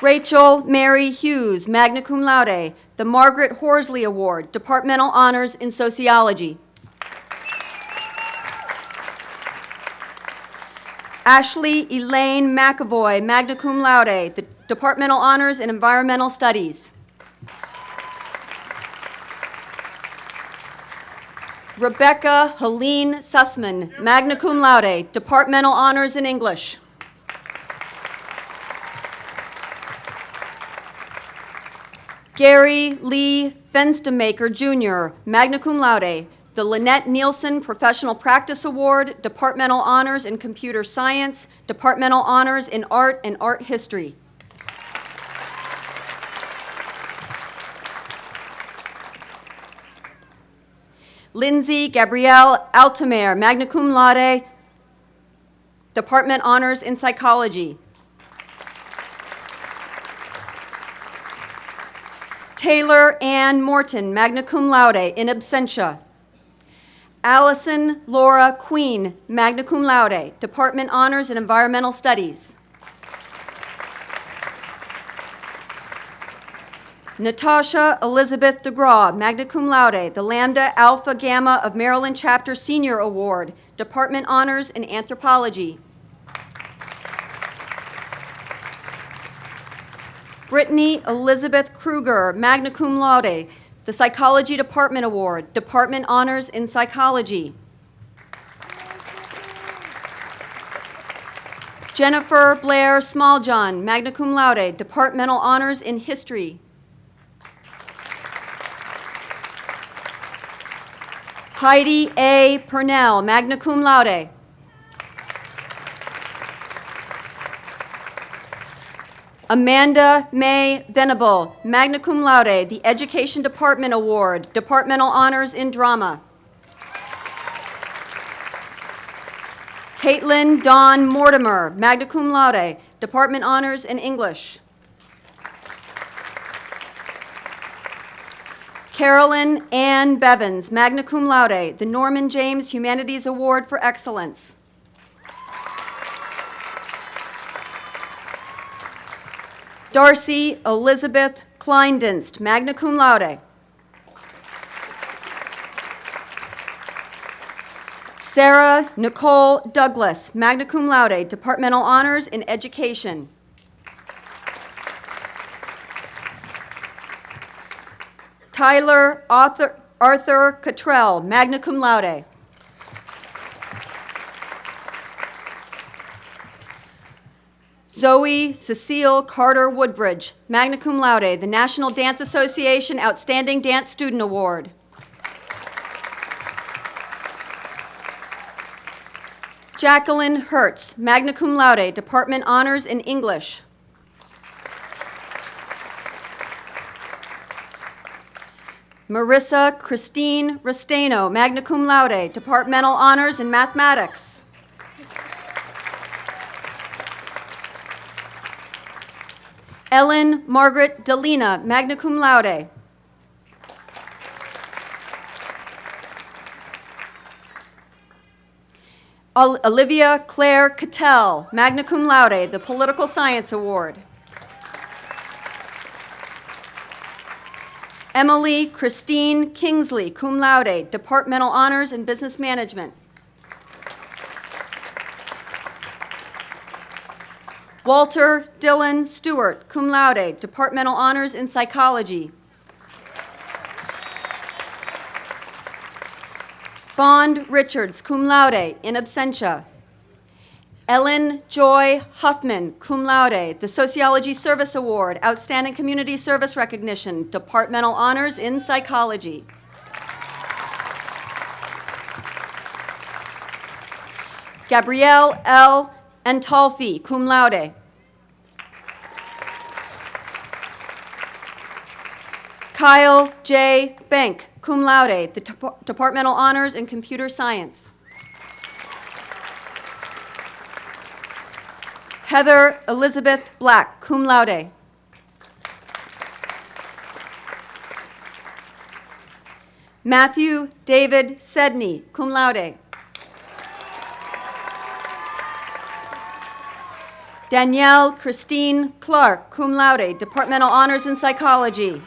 Rachel Mary Hughes, magna cum laude, the Margaret Horsley Award, Departmental Honors in Sociology. Ashley Elaine McAvoy, magna cum laude, the Departmental Honors in Environmental Studies. Rebecca Helene Sussman, magna cum laude, Departmental Honors in English. Gary Lee Fenstemaker, Jr., magna cum laude, the Lynette Nielsen Professional Practice Award, Departmental Honors in Computer Science, Departmental Honors in Art and Art History. Lindsay Gabrielle Altamere, magna cum laude, Department Honors in Psychology. Taylor Ann Morton, magna cum laude, in absentia. Allison Laura Queen, magna cum laude, Department Honors in Environmental Studies. Natasha Elizabeth DeGraw, magna cum laude, the Lambda Alpha Gamma of Maryland Chapter Senior Award, Department Honors in Anthropology. Brittany Elizabeth Kruger, magna cum laude, the Psychology Department Award, Department Honors in Psychology. Jennifer Blair Smalljohn, magna cum laude, Departmental Honors in History. Heidi A. Purnell, magna cum laude. Amanda May Venable, magna cum laude, the Education Department Award, Departmental Honors in Drama. Caitlin Dawn Mortimer, magna cum laude, Department Honors in English. Carolyn Ann Bevins, magna cum laude, the Norman James Humanities Award for Excellence. Darcy Elizabeth Kleindienst, magna cum laude. Sarah Nicole Douglas, magna cum laude, Departmental Honors in Education. Tyler Arthur Cottrell, magna cum laude. Zoe Cecile Carter Woodbridge, magna cum laude, the National Dance Association Outstanding Dance Student Award. Jacqueline Hertz, magna cum laude, Department Honors in English. Marissa Christine Restaino, magna cum laude, Departmental Honors in Mathematics. Ellen Margaret Delina, magna cum laude. Olivia Claire Cattell, magna cum laude, the Political Science Award. Emily Christine Kingsley, cum laude, Departmental Honors in Business Management. Walter Dylan Stewart, cum laude, Departmental Honors in Psychology. Bond Richards, cum laude, in absentia. Ellen Joy Huffman, cum laude, the Sociology Service Award, Outstanding Community Service Recognition, Departmental Honors in Psychology. Gabrielle L. Antolfi, cum laude. Kyle J. Bank, cum laude, the Departmental Honors in Computer Science. Heather Elizabeth Black, cum laude. Matthew David Sedney, cum laude. Danielle Christine Clark, cum laude, Departmental Honors in Psychology.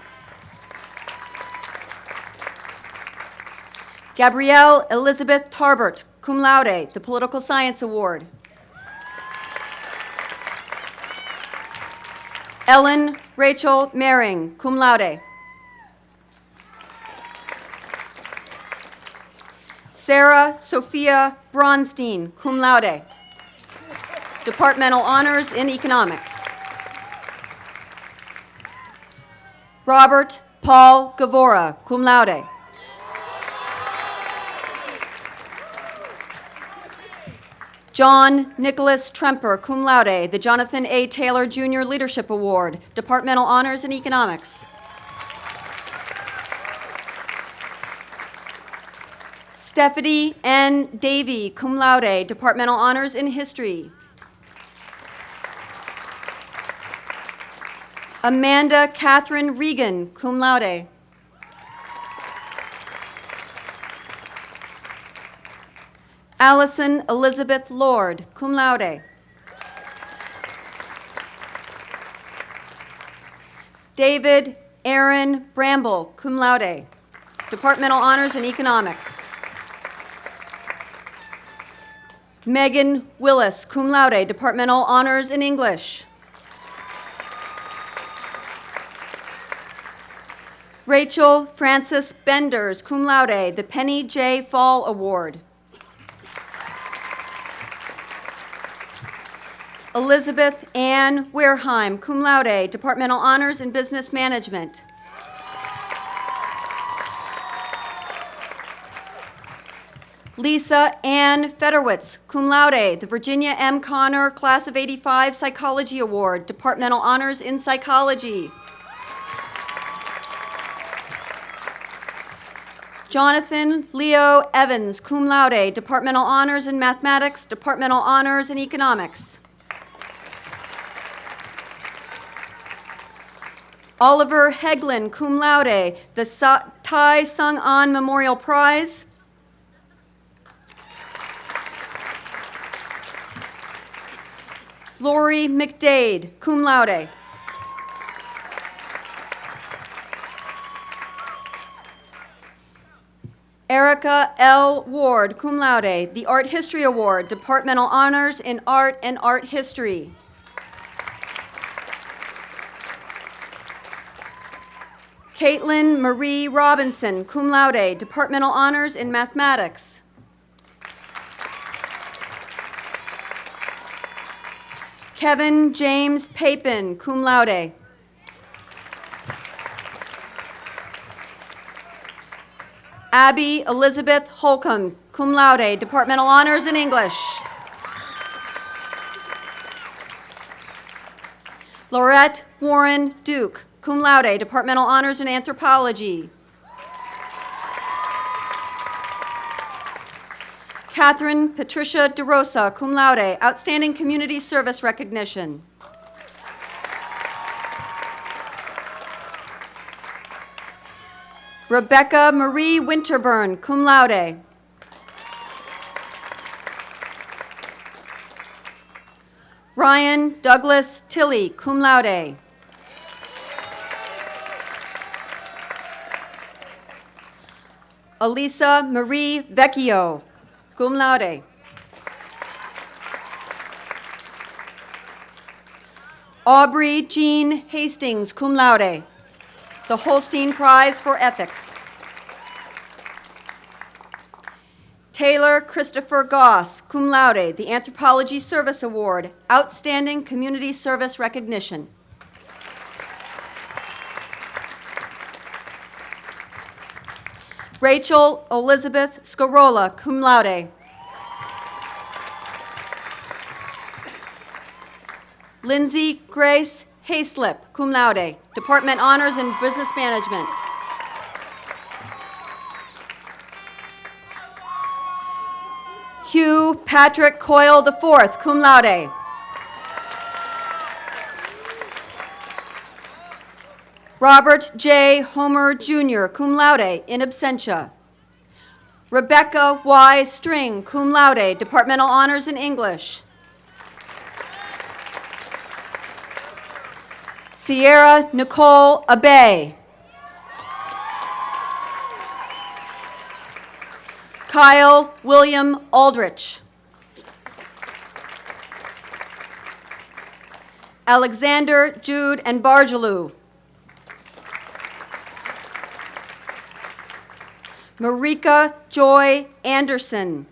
Gabrielle Elizabeth Tarbert, cum laude, the Political Science Award. Ellen Rachel Mehring, cum laude. Sarah Sophia Bronstein, cum laude, Departmental Honors in Economics. Robert Paul Gavora, cum laude. John Nicholas Tremper, cum laude, the Jonathan A. Taylor Jr. Leadership Award, Departmental Honors in Economics. Stephanie N. Davey, cum laude, Departmental Honors in History. Amanda Catherine Regan, cum laude. Allison Elizabeth Lord, cum laude. David Aaron Bramble, cum laude, departmental honors in economics. Megan Willis, cum laude, departmental honors in English. Rachel Frances Benders, cum laude, the Penny J. Fall Award. Elizabeth Ann Wareheim, cum laude, departmental honors in business management. Lisa Ann Federwitz, cum laude, the Virginia M. Connor Class of '85 Psychology Award, departmental honors in psychology. Jonathan Leo Evans, cum laude, departmental honors in mathematics, departmental honors in economics. Oliver Heglin, cum laude, the Tai Sung An Memorial Prize. Lori McDade, cum laude. Erica L. Ward, cum laude, the Art History Award, departmental honors in art and art history. Caitlin Marie Robinson, cum laude, departmental honors in mathematics. Kevin James Papin, cum laude. Abby Elizabeth Holcomb, cum laude, departmental honors in English. Laurette Warren Duke, cum laude, departmental honors in anthropology. Catherine Patricia DeRosa, cum laude, outstanding community service recognition. Rebecca Marie Winterburn, cum laude. Ryan Douglas Tilley, cum laude. Elisa Marie Vecchio, cum laude. Aubrey Jean Hastings, cum laude, the Holstein Prize for Ethics. Taylor Christopher Goss, cum laude, the Anthropology Service Award, outstanding community service recognition. Rachel Elizabeth Scarola, cum laude. Lindsay Grace Hayslip, cum laude, Department Honors in Business Management. Hugh Patrick Coyle IV, cum laude. Robert J. Homer Jr., cum laude, in absentia. Rebecca Y. String, cum laude, Departmental Honors in English. Sierra Nicole Abay. Kyle William Aldrich. Alexander Jude and Bargelou. Marika Joy Anderson.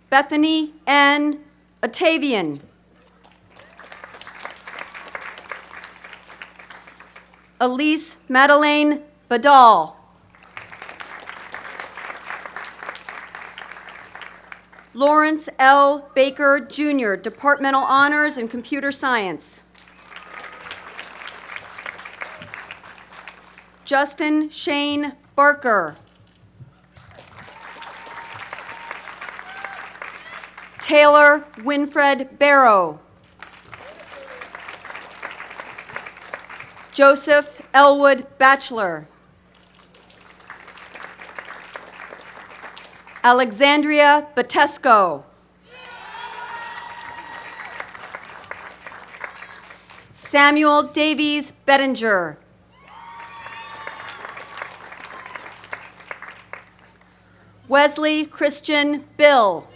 Bethany N. Otavian. Elise Madeleine Badal. Lawrence L. Baker, Jr., Departmental Honors in Computer Science. Justin Shane Barker. Taylor Winfred Barrow. Joseph Elwood Batchelor. Alexandria Batesco. Samuel Davies Bettinger. Wesley Christian Bill.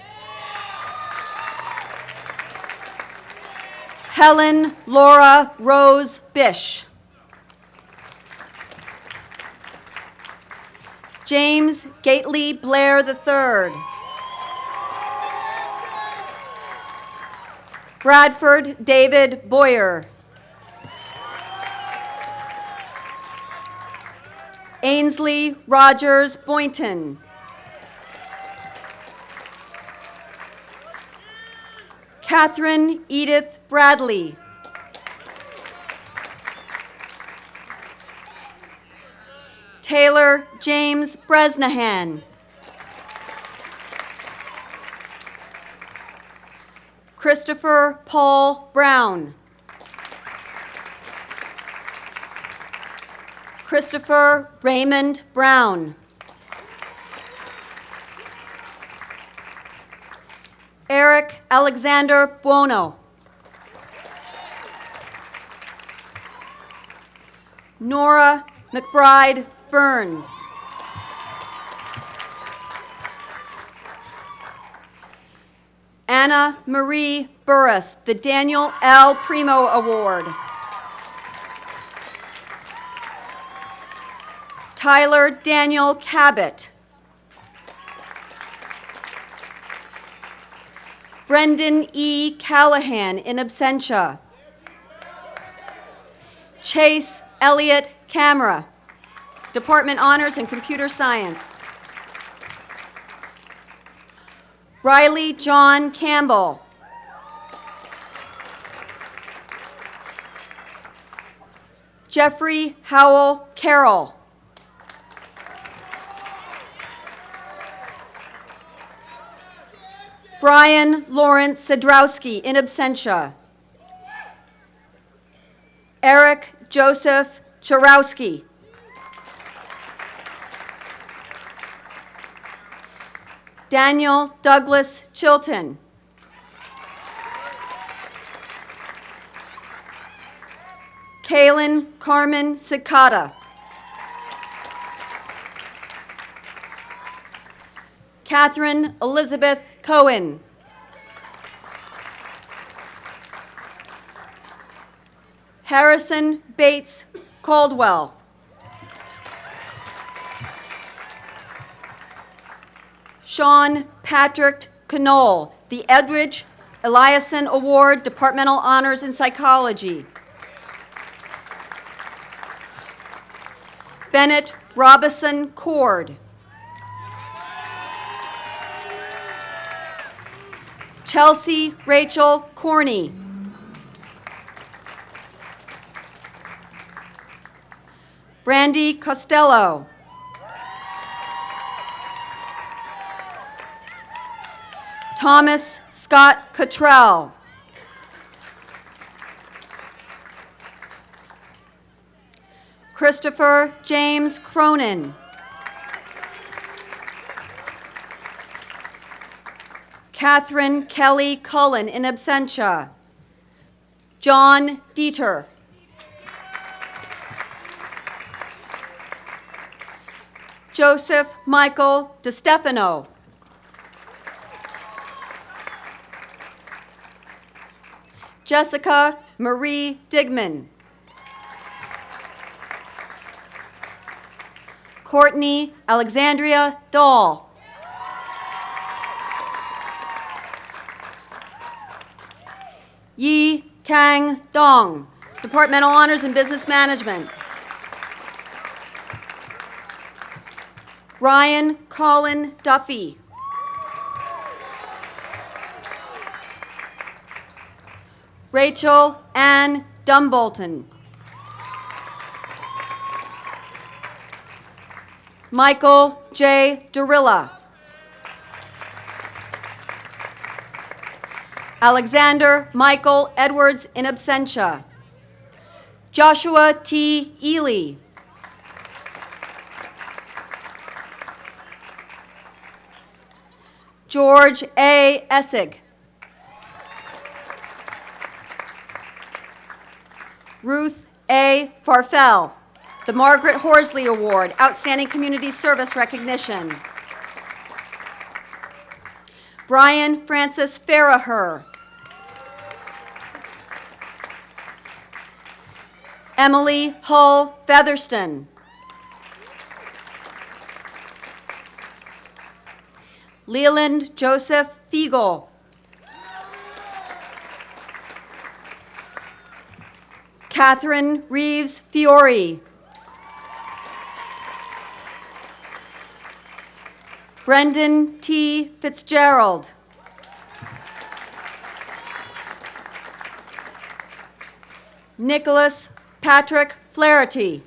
Helen Laura Rose Bish. James Gately Blair III. Bradford David Boyer. Ainsley Rogers Boynton. Catherine Edith Bradley. Taylor James Bresnahan. Christopher Paul Brown. Christopher Raymond Brown. Eric Alexander Buono. Nora McBride Burns. Anna Marie Burris, the Daniel L. Primo Award. Tyler Daniel Cabot. Brendan E. Callahan, in absentia. Chase Elliott Camera, Department Honors in Computer Science. Riley John Campbell. Jeffrey Howell Carroll. Brian Lawrence Sadrowski, in absentia. Eric Joseph Charowski. Daniel Douglas Chilton. Kaylin Carmen Cicada. Catherine Elizabeth Cohen. Harrison Bates Caldwell. Sean Patrick Knoll, the Edwidge Eliason Award, Departmental Honors in Psychology. Bennett Robison Cord. Chelsea Rachel Corney. Brandy Costello. Thomas Scott Cottrell. Christopher James Cronin. Catherine Kelly Cullen, in absentia. John Dieter. Joseph Michael DeStefano. Jessica Marie Digman. Courtney Alexandria Dahl. Yi Kang Dong, Departmental Honors in Business Management. Ryan Colin Duffy. Rachel Ann Dumbolton. Michael J. Durilla. Alexander Michael Edwards, in absentia. Joshua T. Ely. George A. Essig. Ruth A. Farfel, the Margaret Horsley Award, Outstanding Community Service Recognition. Brian Francis Farraher. Emily Hull Featherston. Leland Joseph Fiegel. Catherine Reeves Fiore. Brendan T. Fitzgerald. Nicholas Patrick Flaherty.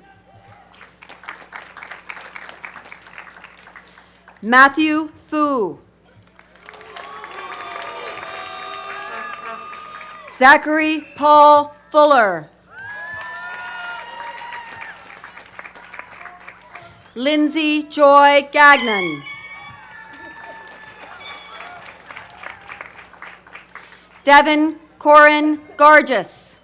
Matthew Fu. Zachary Paul Fuller. Lindsay Joy Gagnon. Devin Corin Gargis.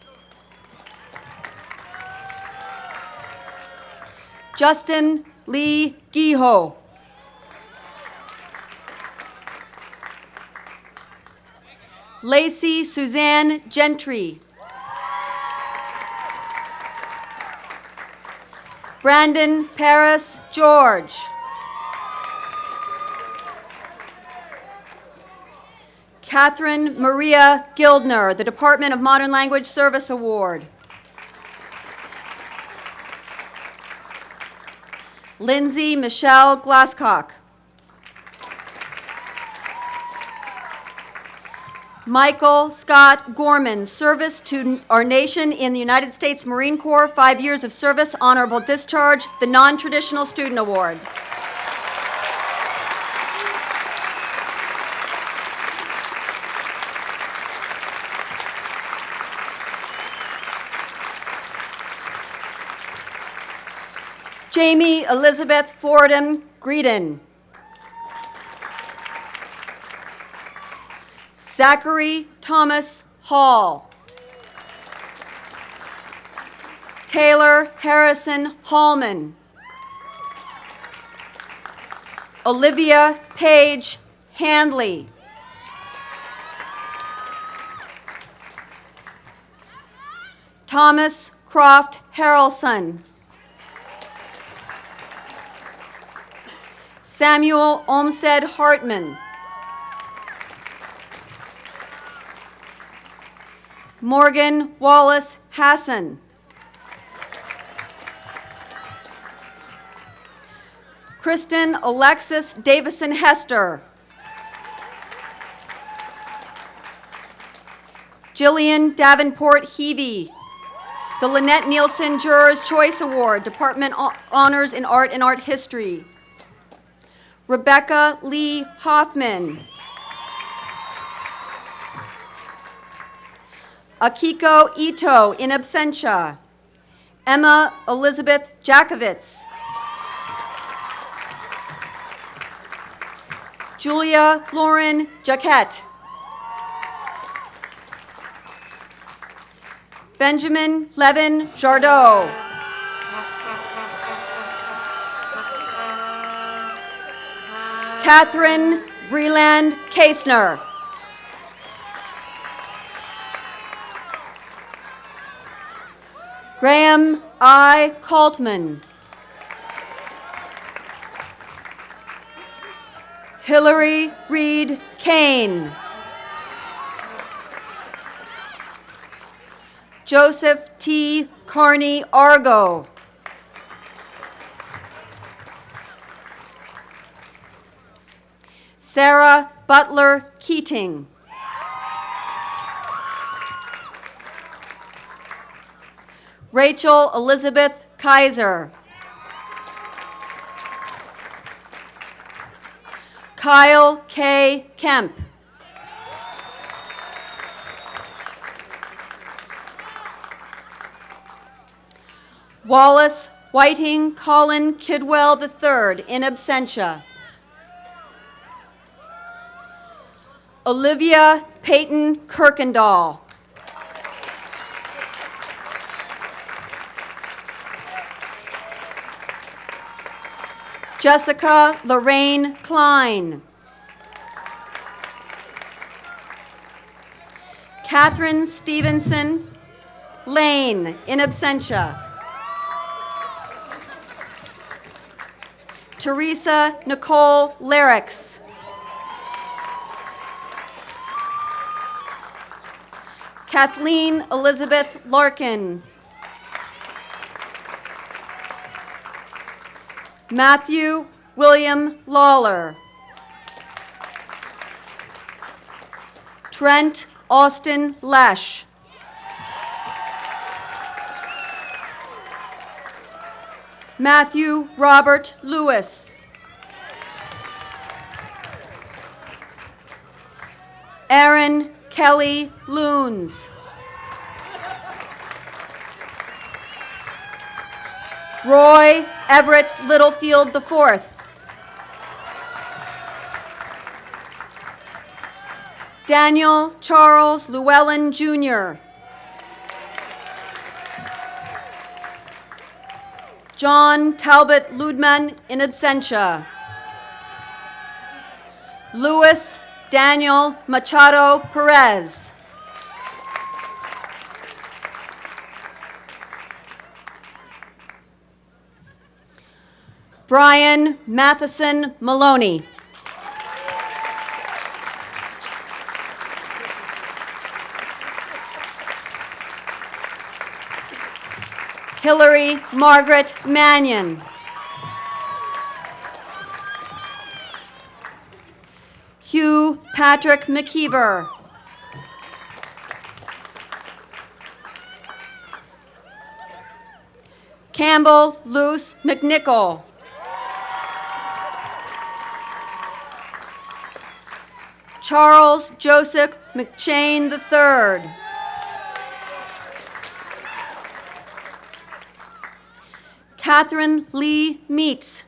Justin Lee Giho. Lacey Suzanne Gentry. Brandon Paris George. Catherine Maria Gildner, the Department of Modern Language Service Award. Lindsay Michelle Glasscock. Michael Scott Gorman, service to our nation in the United States Marine Corps, 5 years of service, honorable discharge, the Non-Traditional Student Award. Jamie Elizabeth Fordham Greedon. Zachary Thomas Hall. Taylor Harrison Hallman. Olivia Page Handley. Thomas Croft Harrelson. Samuel Olmsted Hartman. Morgan Wallace Hassan. Kristen Alexis Davison Hester. Jillian Davenport Heavey. The Lynette Nielsen Jurors' Choice Award, Department Honors in Art and Art History. Rebecca Lee Hoffman. Akiko Ito in absentia. Emma Elizabeth Jakovitz. Julia Lauren Jaquette. Benjamin Levin Jardot. Catherine Vreeland Kasner. Graham I. Kaltman. Hillary Reed Kane. Joseph T. Carney Argo. Sarah Butler Keating. Rachel Elizabeth Kaiser. Kyle K. Kemp. Wallace Whiting Colin Kidwell III in absentia. Olivia Peyton Kirkendall. Jessica Lorraine Klein. Catherine Stevenson Lane, in absentia. Teresa Nicole Larix. Kathleen Elizabeth Larkin. Matthew William Lawler. Trent Austin Lesh. Matthew Robert Lewis. Aaron Kelly Loons. Roy Everett Littlefield IV. Daniel Charles Llewellyn Jr. John Talbot Ludman, in absentia. Louis Daniel Machado Perez. Brian Matheson Maloney. Hillary Margaret Mannion. Hugh Patrick McKeever. Campbell Luce McNichol. Charles Joseph McChain III. Catherine Lee Meats.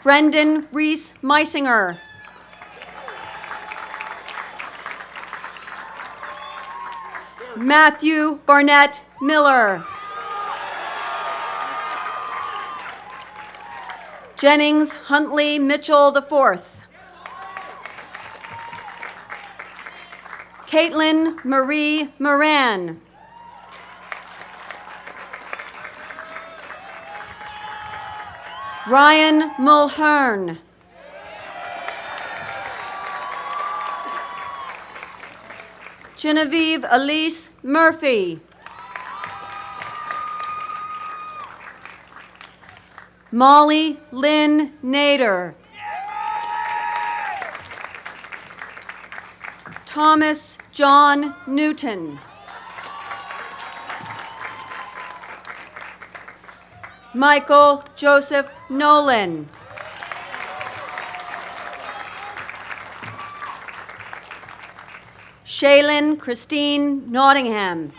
Brendan Reese Meisinger. Matthew Barnett Miller. Jennings Huntley Mitchell IV. Caitlin Marie Moran. Ryan Mulhern. Genevieve Elise Murphy. Molly Lynn Nader. Thomas John Newton. Michael Joseph Nolan. Shaylin Christine Nottingham.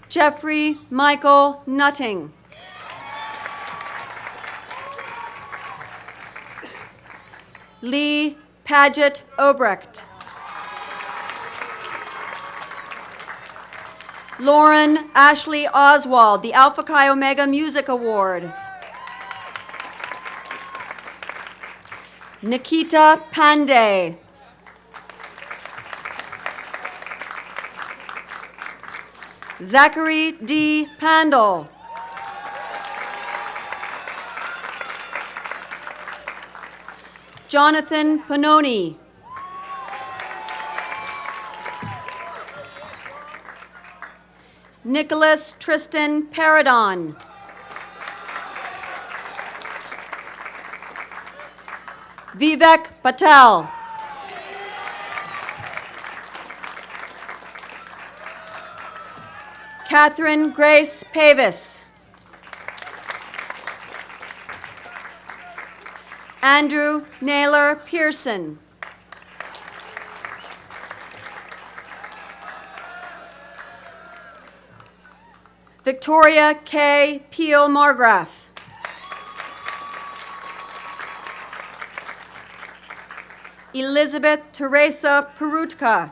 Jeffrey Michael Nutting. Lee Paget Obrecht. Lauren Ashley Oswald, the Alpha Chi Omega Music Award. Nikita Pandey. Zachary D. Pandel. Jonathan Panoni. Nicholas Tristan Paradon. Vivek Patel. Catherine Grace Pavis. Andrew Naylor Pearson. Victoria K. Peel Margraf. Elizabeth Teresa Perutka.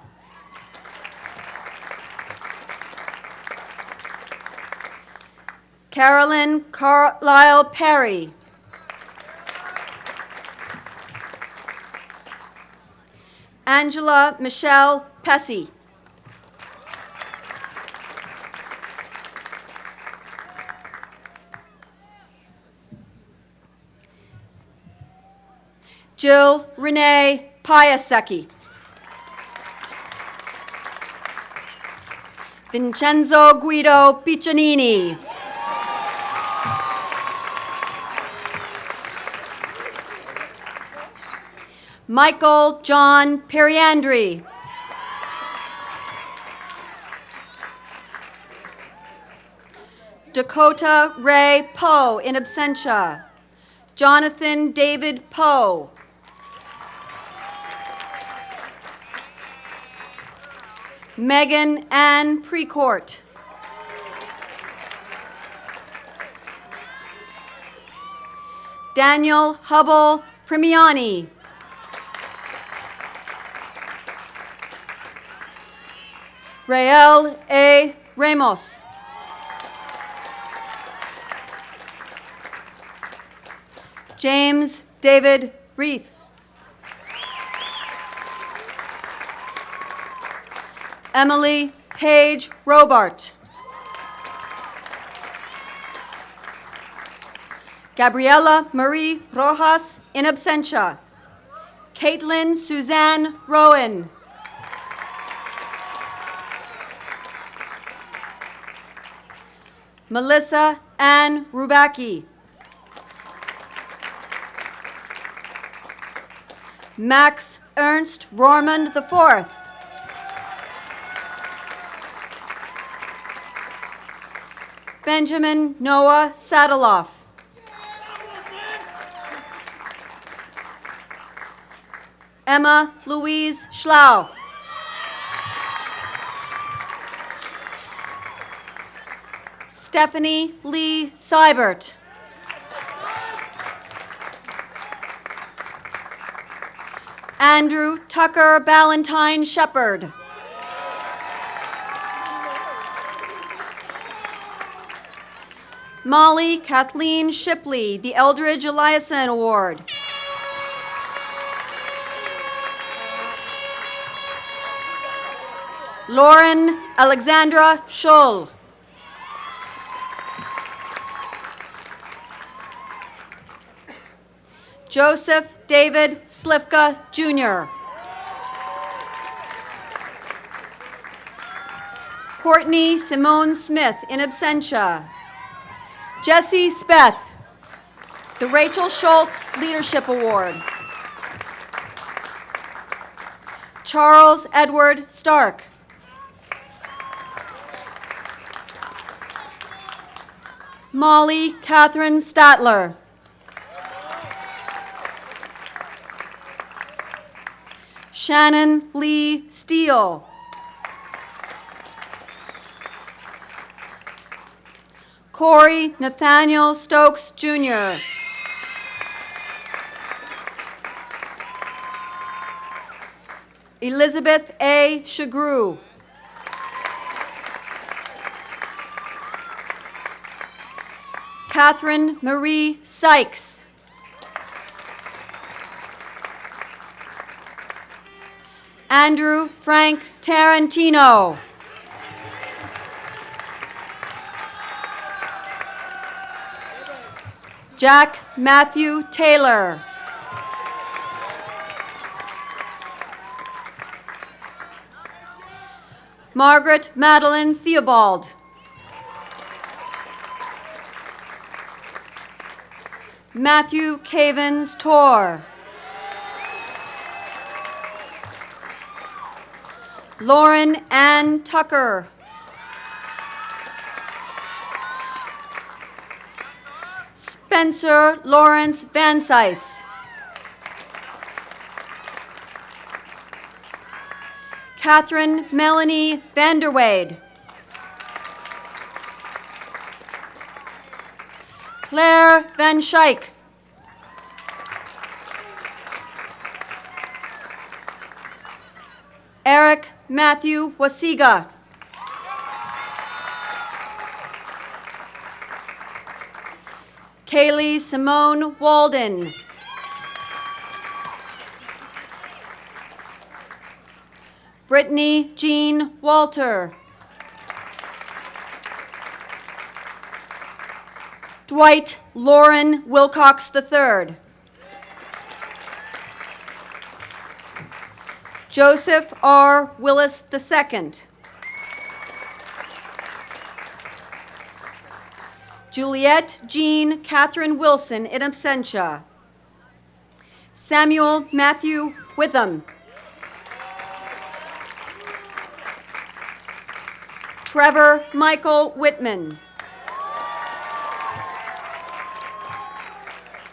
Carolyn Carlisle Perry. Angela Michelle Pessy. Jill Renee Piasecki. Vincenzo Guido Piccinini. Michael John Periandri. Dakota Ray Poe in absentia. Jonathan David Poe. Megan Ann Precourt. Daniel Hubble Primiani. Rael A. Ramos. James David Reith. Emily Paige Robart. Gabriela Marie Rojas in absentia. Caitlin Suzanne Rowan. Melissa Ann Rubacki. Max Ernst Rormond IV. Benjamin Noah Sadeloff. Emma Louise Schlau. Stephanie Lee Seibert. Andrew Tucker Ballantyne Shepherd. Molly Kathleen Shipley, the Eldridge Eliason Award. Lauren Alexandra Schull. Joseph David Slifka, Jr. Courtney Simone Smith in absentia. Jesse Speth, the Rachel Schultz Leadership Award. Charles Edward Stark. Molly Catherine Statler. Shannon Lee Steele. Corey Nathaniel Stokes, Jr. Elizabeth A. Shagru. Catherine Marie Sykes. Andrew Frank Tarantino. Jack Matthew Taylor. Margaret Madeline Theobald. Matthew Cavens Torr. Lauren Ann Tucker. Spencer Lawrence Van Sice. Catherine Melanie Vanderwade. Claire Van Schaik. Eric Matthew Wasiga. Haley Simone Walden. Brittany Jean Walter. Dwight Lauren Wilcox III. Joseph R. Willis II. Juliette Jean Catherine Wilson in absentia. Samuel Matthew Witham. Trevor Michael Whitman.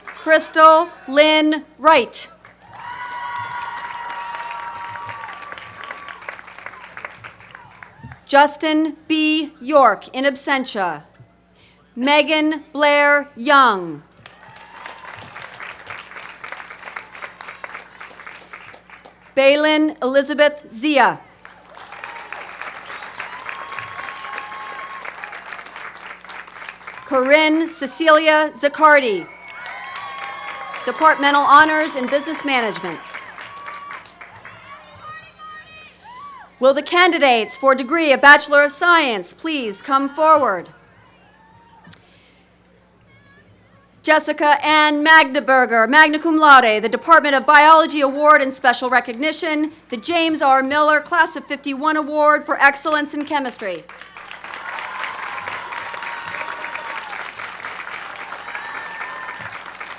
Crystal Lynn Wright. Justin B. York in absentia. Megan Blair Young. Bailyn Elizabeth Zia. Corinne Cecilia Zaccardi. Departmental Honors in Business Management. Will the candidates for degree of Bachelor of Science please come forward? Jessica Ann Magdeberger, magna cum laude, the Department of Biology Award and Special Recognition, the James R. Miller Class of '51 Award for Excellence in Chemistry.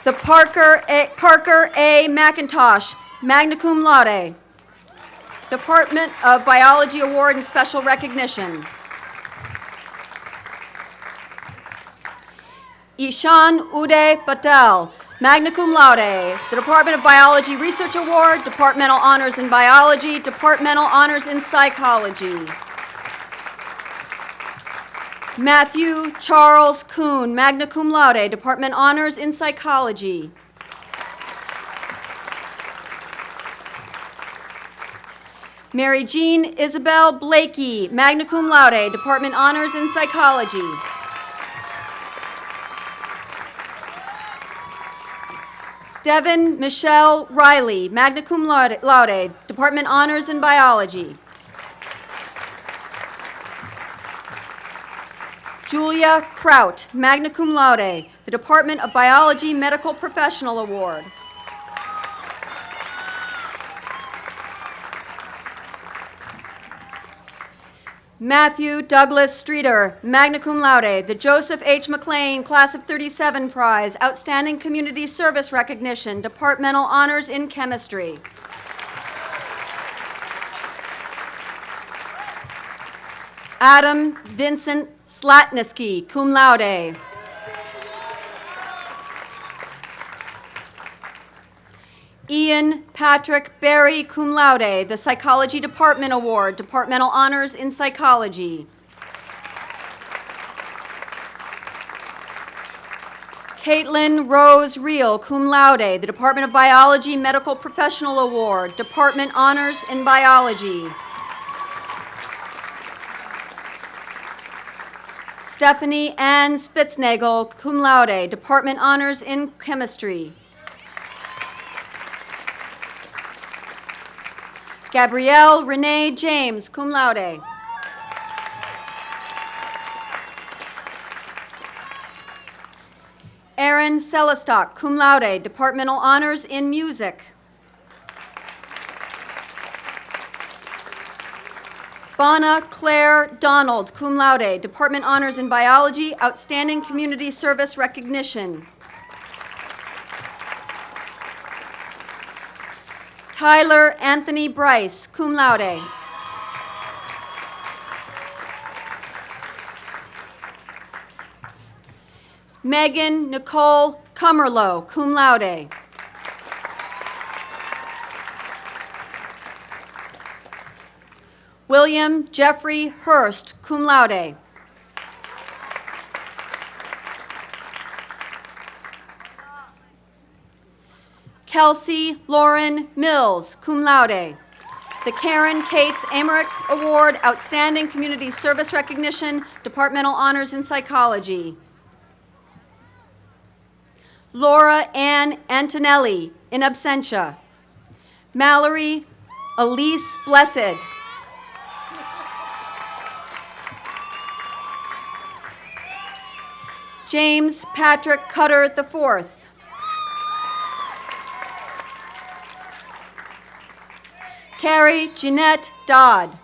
The Parker A. McIntosh, magna cum laude, Department of Biology Award and Special Recognition. Ishan Uday Patel, magna cum laude, the Department of Biology Research Award, Departmental Honors in Biology, Departmental Honors in Psychology. Matthew Charles Kuhn, magna cum laude, Department Honors in Psychology. Mary Jean Isabel Blakey, magna cum laude, Department Honors in Psychology. Devin Michelle Riley, magna cum laude, Department Honors in Biology. Julia Kraut, magna cum laude, the Department of Biology Medical Professional Award. Matthew Douglas Streeter, magna cum laude, the Joseph H. McLean Class of '37 Prize, Outstanding Community Service Recognition, Departmental Honors in Chemistry. Adam Vincent Slatnisky, cum laude. Ian Patrick Berry, cum laude, the Psychology Department Award, Departmental Honors in Psychology. Caitlin Rose Reel, cum laude, the Department of Biology Medical Professional Award, Department Honors in Biology. Stephanie Ann Spitznagel, cum laude, Department Honors in Chemistry. Gabrielle Renee James, cum laude. Aaron Selistock, cum laude, Departmental Honors in Music. Bonna Claire Donald, cum laude, Department Honors in Biology, Outstanding Community Service Recognition. Tyler Anthony Bryce, cum laude. Megan Nicole Cummerlow, cum laude. William Jeffrey Hurst, cum laude. Kelsey Lauren Mills, cum laude. The Karen Cates Amarick Award, Outstanding Community Service Recognition, Departmental Honors in Psychology. Laura Ann Antonelli, in absentia. Mallory Elise Blessed. James Patrick Cutter IV. Carrie Jeanette Dodd.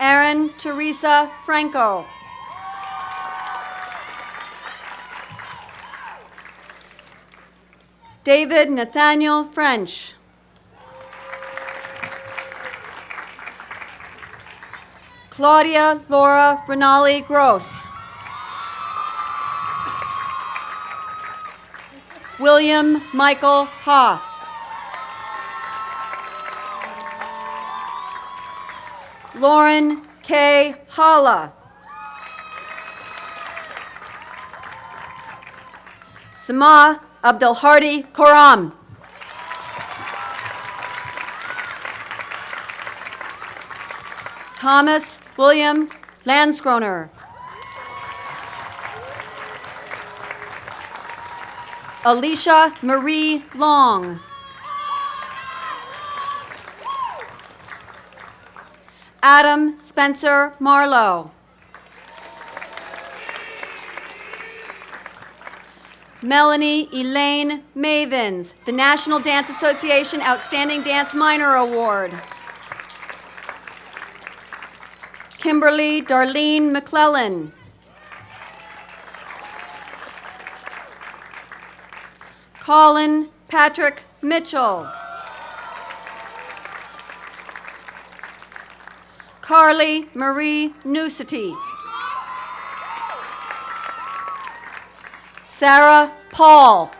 Erin Teresa Franco. David Nathaniel French. Claudia Laura Renali Gross. William Michael Haas. Lauren K. Hala. Sama Abdelhardi Koram. Thomas William Landskroner. Alicia Marie Long. Adam Spencer Marlowe. Melanie Elaine Mavens, the National Dance Association Outstanding Dance Minor Award. Kimberly Darlene McClellan. Colin Patrick Mitchell. Carly Marie Nusity. Sarah Paul.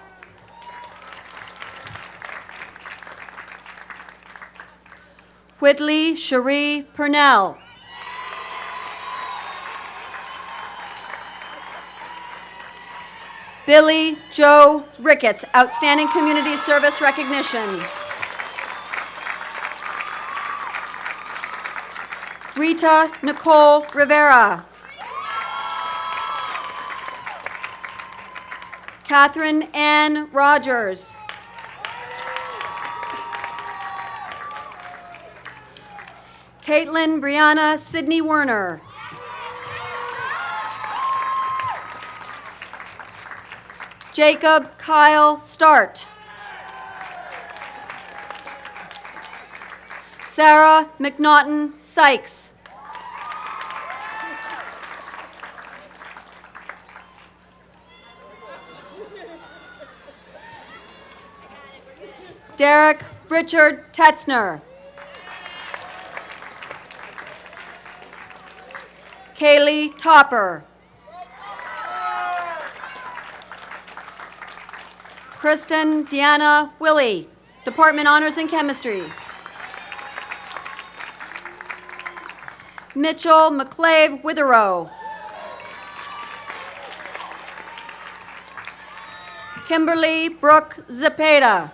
Whitley Cherie Purnell. Billy Joe Ricketts, Outstanding Community Service Recognition. Rita Nicole Rivera. Catherine Ann Rogers. Caitlin Brianna Sidney Werner. Jacob Kyle Start. Sarah McNaughton Sykes. Derek Richard Tetzner. Kaylee Topper. Kristen Deanna Willie, Department Honors in Chemistry. Mitchell McClave Witherow. Kimberly Brooke Zepeda.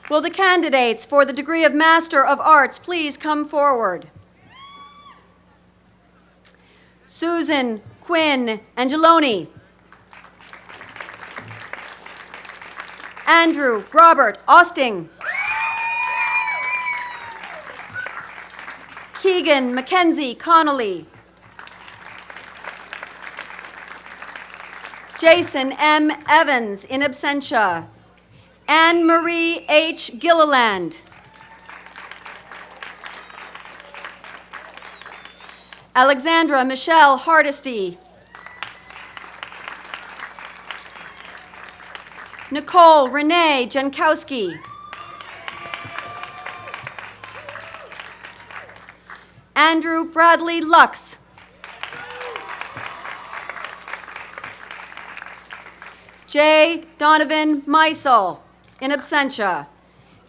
Will the candidates for the degree of Master of Arts please come forward? Susan Quinn Angeloni. Andrew Robert Austing. Keegan Mackenzie Connolly. Jason M. Evans, in absentia. Anne Marie H. Gilliland. Alexandra Michelle Hardesty. Nicole Renee Jankowski. Andrew Bradley Lux. J. Donovan Meisel, in absentia.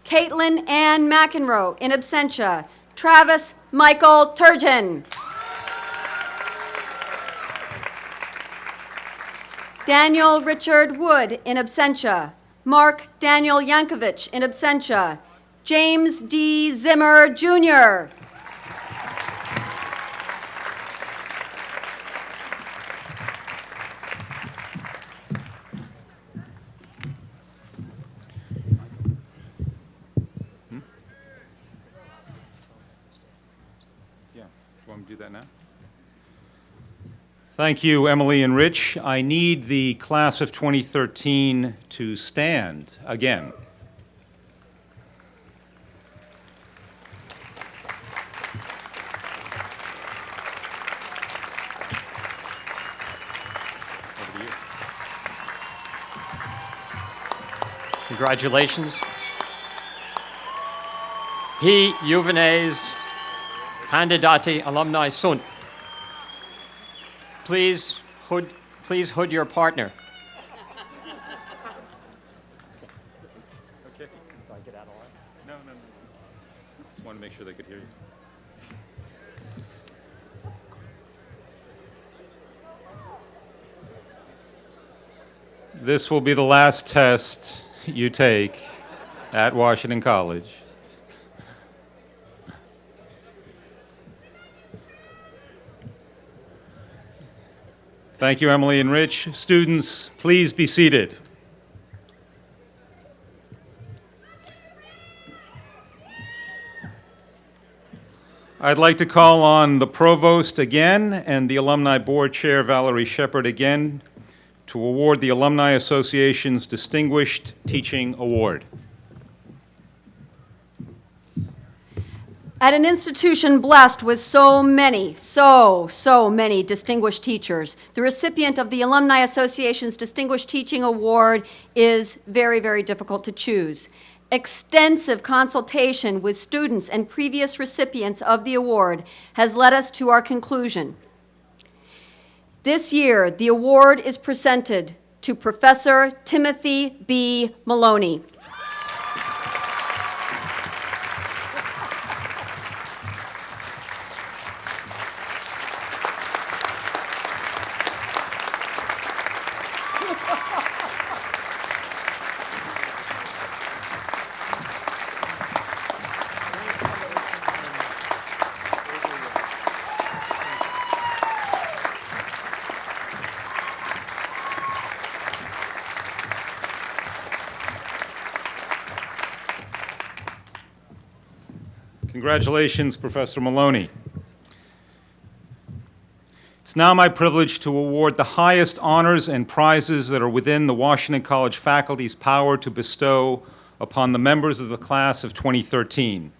Caitlin Ann McEnroe, in absentia. Travis Michael Turgeon. Daniel Richard Wood, in absentia. Mark Daniel Yankovic, in absentia. James D. Zimmer, Jr. Yeah, want me to do that now? Thank you, Emily and Rich. I need the class of 2013 to stand again. Over to you. Congratulations. He juvenes candidati alumni sunt. Please hood your partner. Okay. Do I get out of line? No. Just want to make sure they could hear you. This will be the last test you take at Washington College. Thank you, Emily and Rich. Students, please be seated. I'd like to call on the provost again and the alumni board chair, Valerie Shepard, again to award the Alumni Association's Distinguished Teaching Award. At an institution blessed with so many distinguished teachers, the recipient of the Alumni Association's Distinguished Teaching Award is very, very difficult to choose. Extensive consultation with students and previous recipients of the award has led us to our conclusion. This year, the award is presented to Professor Timothy B. Maloney. Congratulations, Professor Maloney. It's now my privilege to award the highest honors and prizes that are within the Washington College faculty's power to bestow upon the members of the class of 2013.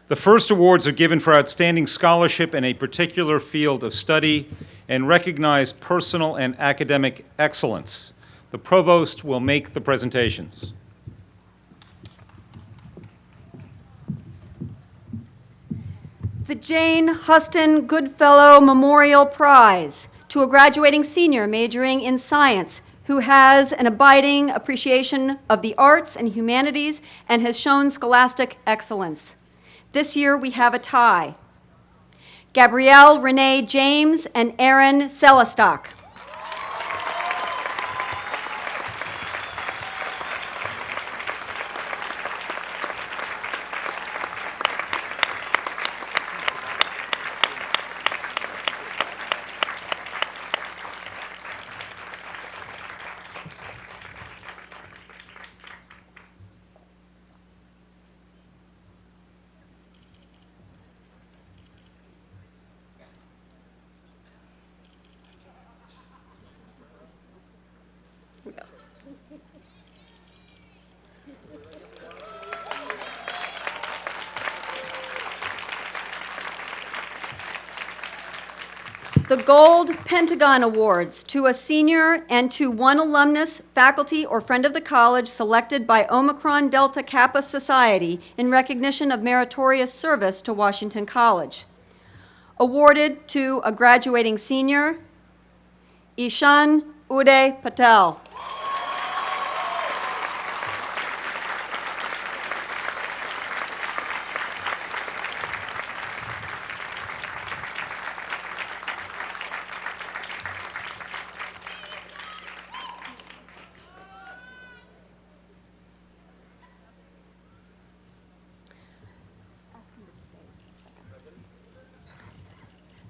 The first awards are given for outstanding scholarship in a particular field of study and recognize personal and academic excellence. The provost will make the presentations. The Jane Huston Goodfellow Memorial Prize to a graduating senior majoring in science who has an abiding appreciation of the arts and humanities and has shown scholastic excellence. This year we have a tie. Gabrielle Renee James and Aaron Selestock. The Gold Pentagon Awards to a senior and to one alumnus, faculty, or friend of the college selected by Omicron Delta Kappa Society in recognition of meritorious service to Washington College. Awarded to a graduating senior, Ishan Uday Patel.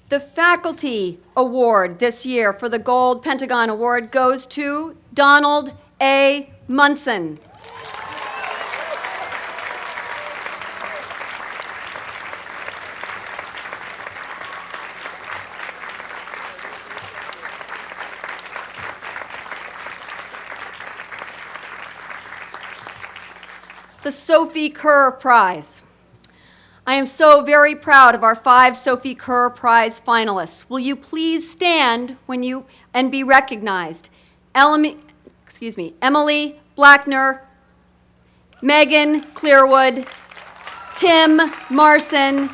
The Faculty Award this year for the Gold Pentagon Award goes to Donald A. Munson. The Sophie Kerr Prize. I am so very proud of our 5 Sophie Kerr Prize finalists. Will you please stand and be recognized? Emily Blackner, Megan Clearwood, Tim Marson,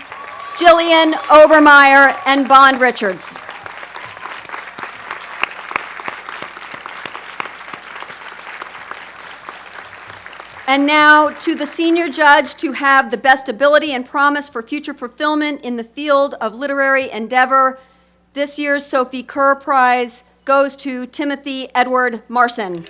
Jillian Obermeyer, and Bond Richards. And now to the senior judge to have the best ability and promise for future fulfillment in the field of literary endeavor. This year's Sophie Kerr Prize goes to Timothy Edward Marson.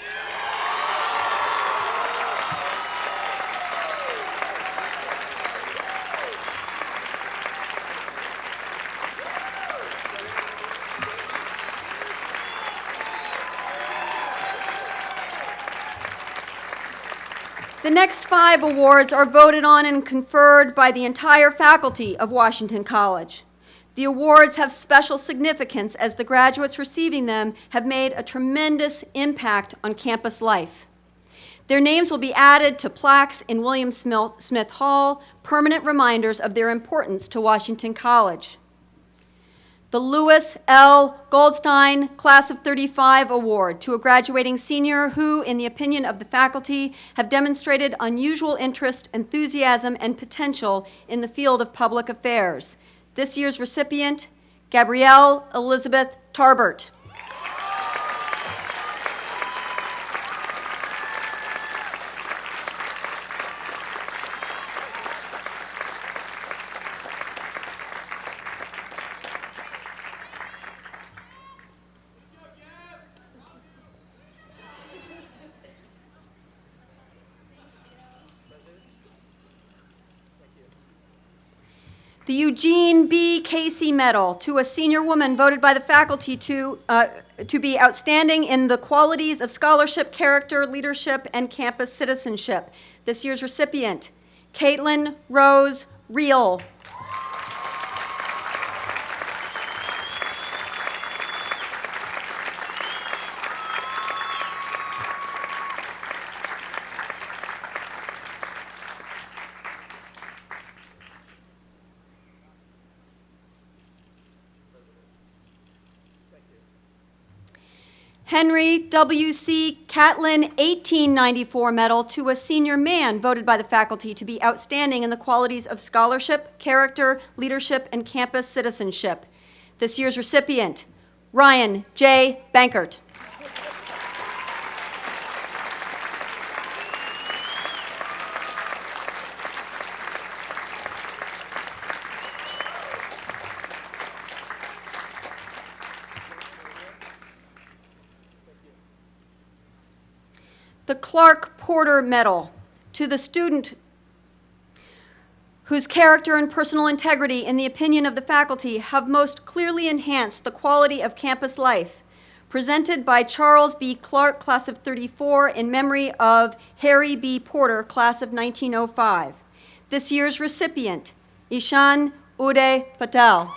The next 5 awards are voted on and conferred by the entire faculty of Washington College. The awards have special significance as the graduates receiving them have made a tremendous impact on campus life. Their names will be added to plaques in William Smith Hall, permanent reminders of their importance to Washington College. The Lewis L. Goldstein Class of 35 Award to a graduating senior who, in the opinion of the faculty, have demonstrated unusual interest, enthusiasm, and potential in the field of public affairs. This year's recipient, Gabrielle Elizabeth Tarbert. The Eugene B. Casey Medal to a senior woman voted by the faculty to be outstanding in the qualities of scholarship, character, leadership, and campus citizenship. This year's recipient, Caitlin Rose Reel. Henry W.C. Catlin 1894 Medal to a senior man voted by the faculty to be outstanding in the qualities of scholarship, character, leadership, and campus citizenship. This year's recipient, Ryan J. Bankert. The Clark Porter Medal to the student whose character and personal integrity, in the opinion of the faculty, have most clearly enhanced the quality of campus life, presented by Charles B. Clark, Class of 34, in memory of Harry B. Porter, Class of 1905. This year's recipient, Ishan Uday Patel.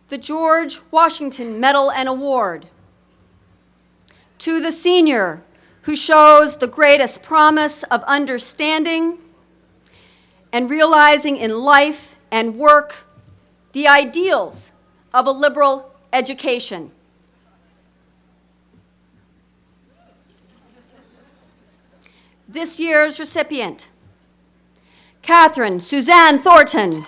The George Washington Medal and Award to the senior who shows the greatest promise of understanding and realizing in life and work the ideals of a liberal education. This year's recipient, Catherine Suzanne Thornton.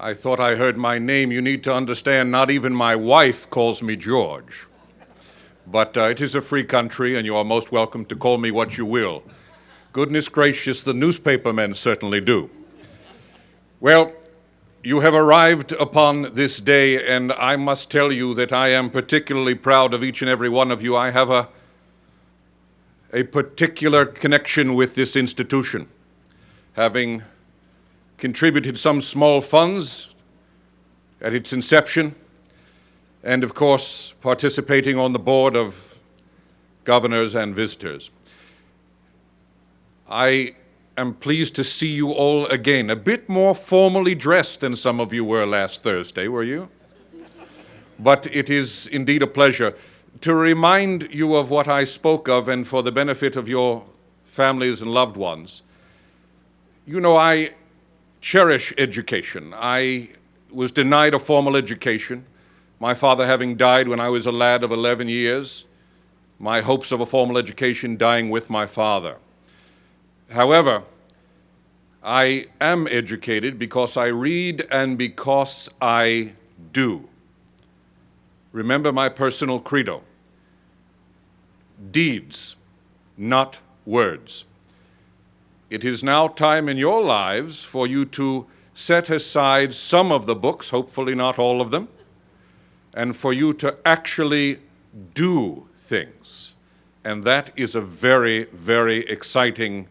I thought I heard my name. You need to understand, not even my wife calls me George. But it is a free country, and you are most welcome to call me what you will. Goodness gracious, the newspapermen certainly do. Well, you have arrived upon this day, and I must tell you that I am particularly proud of each and every one of you. I have a particular connection with this institution, having contributed some small funds at its inception, and of course participating on the board of governors and visitors. I am pleased to see you all again, a bit more formally dressed than some of you were last Thursday, were you? But it is indeed a pleasure to remind you of what I spoke of, and for the benefit of your families and loved ones. You know, I cherish education. I was denied a formal education, my father having died when I was a lad of 11 years, my hopes of a formal education dying with my father. However, I am educated because I read and because I do. Remember my personal credo: deeds, not words. It is now time in your lives for you to set aside some of the books, hopefully not all of them, and for you to actually do things. And that is a very, very exciting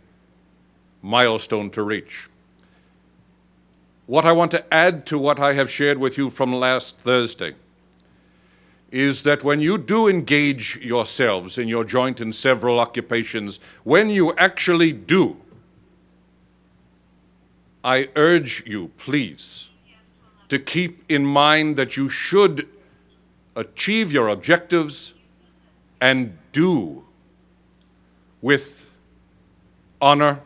milestone to reach. What I want to add to what I have shared with you from last Thursday is that when you do engage yourselves in your joint and several occupations, when you actually do, I urge you, please, to keep in mind that you should achieve your objectives and do with honor,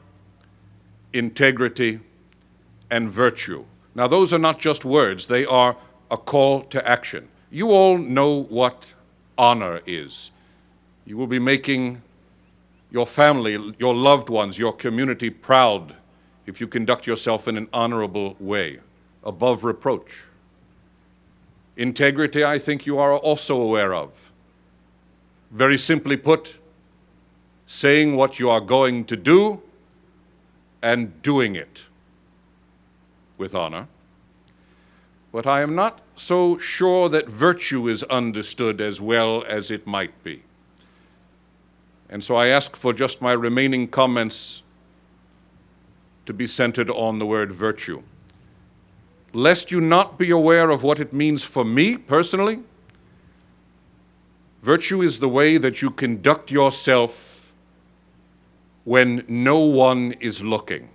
integrity, and virtue. Now, those are not just words, they are a call to action. You all know what honor is. You will be making your family, your loved ones, your community proud if you conduct yourself in an honorable way, above reproach. Integrity, I think you are also aware of. Very simply put, saying what you are going to do and doing it with honor. But I am not so sure that virtue is understood as well as it might be. And so I ask for just my remaining comments to be centered on the word virtue. Lest you not be aware of what it means for me personally, virtue is the way that you conduct yourself when no one is looking.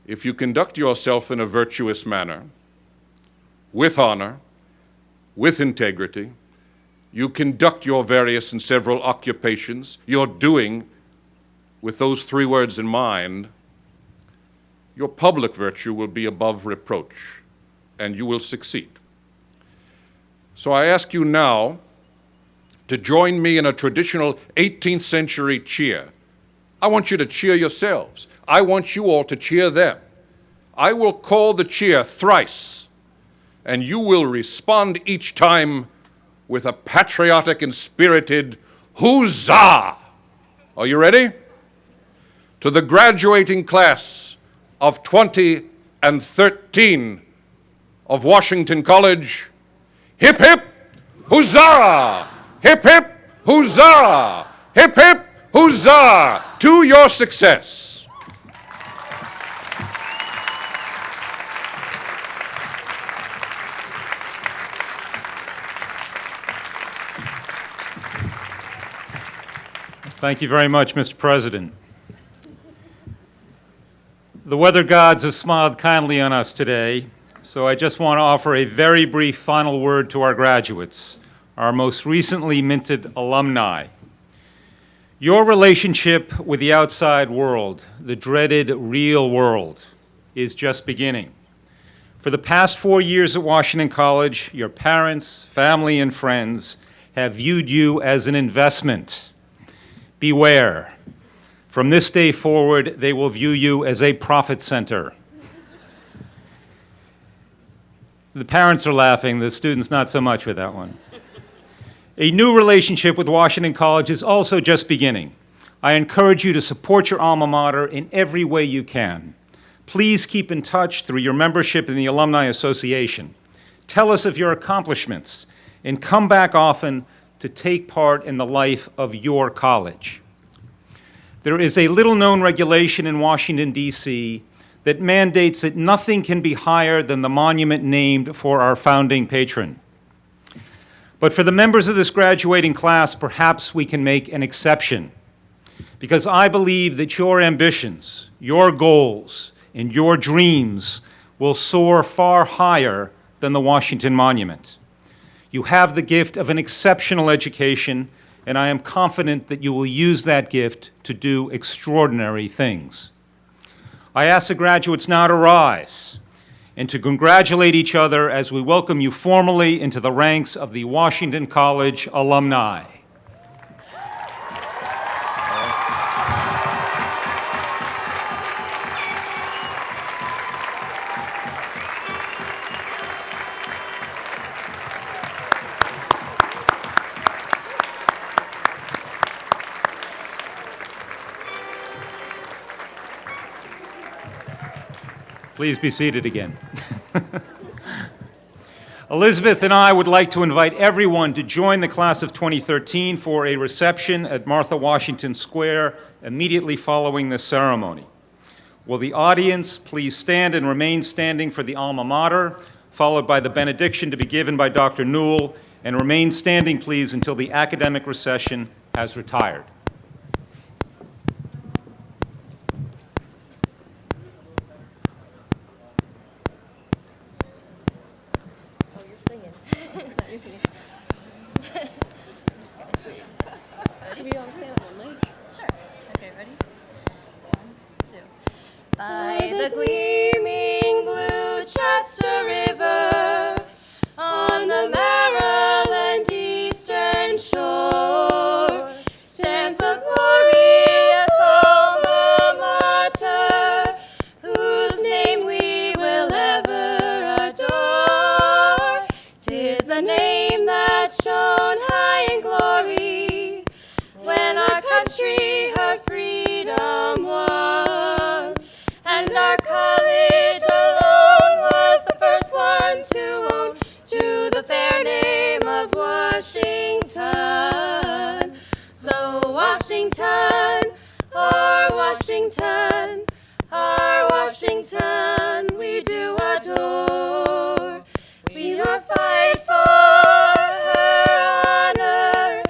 If you conduct yourself in a virtuous manner, with honor, with integrity, you conduct your various and several occupations, you're doing, with those three words in mind, your public virtue will be above reproach, and you will succeed. So I ask you now to join me in a traditional 18th century cheer. I want you to cheer yourselves. I want you all to cheer them. I will call the cheer thrice, and you will respond each time with a patriotic and spirited huzzah. Are you ready? To the graduating class of 2013 of Washington College, hip hip huzzah! Hip hip huzzah! Hip hip huzzah! To your success. Thank you very much, Mr. President. The weather gods have smiled kindly on us today, so I just want to offer a very brief final word to our graduates, our most recently minted alumni. Your relationship with the outside world, the dreaded real world, is just beginning. For the past 4 years at Washington College, your parents, family, and friends have viewed you as an investment. Beware. From this day forward, they will view you as a profit center. The parents are laughing, the students not so much with that one. A new relationship with Washington College is also just beginning. I encourage you to support your alma mater in every way you can. Please keep in touch through your membership in the Alumni Association. Tell us of your accomplishments and come back often to take part in the life of your college. There is a little-known regulation in Washington, D.C. that mandates that nothing can be higher than the monument named for our founding patron. But for the members of this graduating class, perhaps we can make an exception, because I believe that your ambitions, your goals, and your dreams will soar far higher than the Washington Monument. You have the gift of an exceptional education, and I am confident that you will use that gift to do extraordinary things. I ask the graduates now to rise and to congratulate each other as we welcome you formally into the ranks of the Washington College alumni. Please be seated again. Elizabeth and I would like to invite everyone to join the class of 2013 for a reception at Martha Washington Square immediately following this ceremony. Will the audience please stand and remain standing for the alma mater, followed by the benediction to be given by Dr. Newell, and remain standing, please, until the academic recession has retired. Should we all stand up one mic? Sure. Okay, ready? 1, 2. By the gleaming blue Chester River, on the Maryland eastern shore, stands a glorious alma mater, whose name we will ever adore. 'Tis a name that shone high in glory when our country her freedom won, and our college alone was the first one to own to the fair name of Washington. So Washington, our Washington, our Washington, we do adore. We will fight for her honor,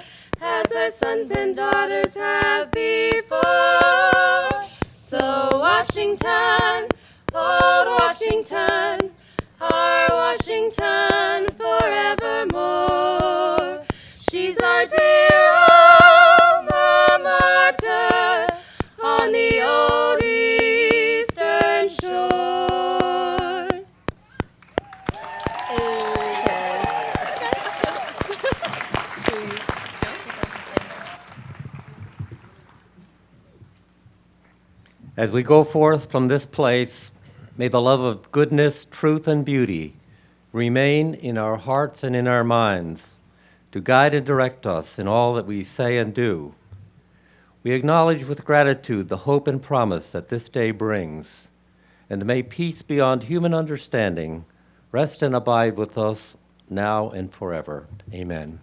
as our sons and daughters have before. So Washington, old Washington, our Washington forevermore. She's our dear alma mater on the old eastern shore. As we go forth from this place, may the love of goodness, truth, and beauty remain in our hearts and in our minds to guide and direct us in all that we say and do. We acknowledge with gratitude the hope and promise that this day brings, and may peace beyond human understanding rest and abide with us now and forever. Amen.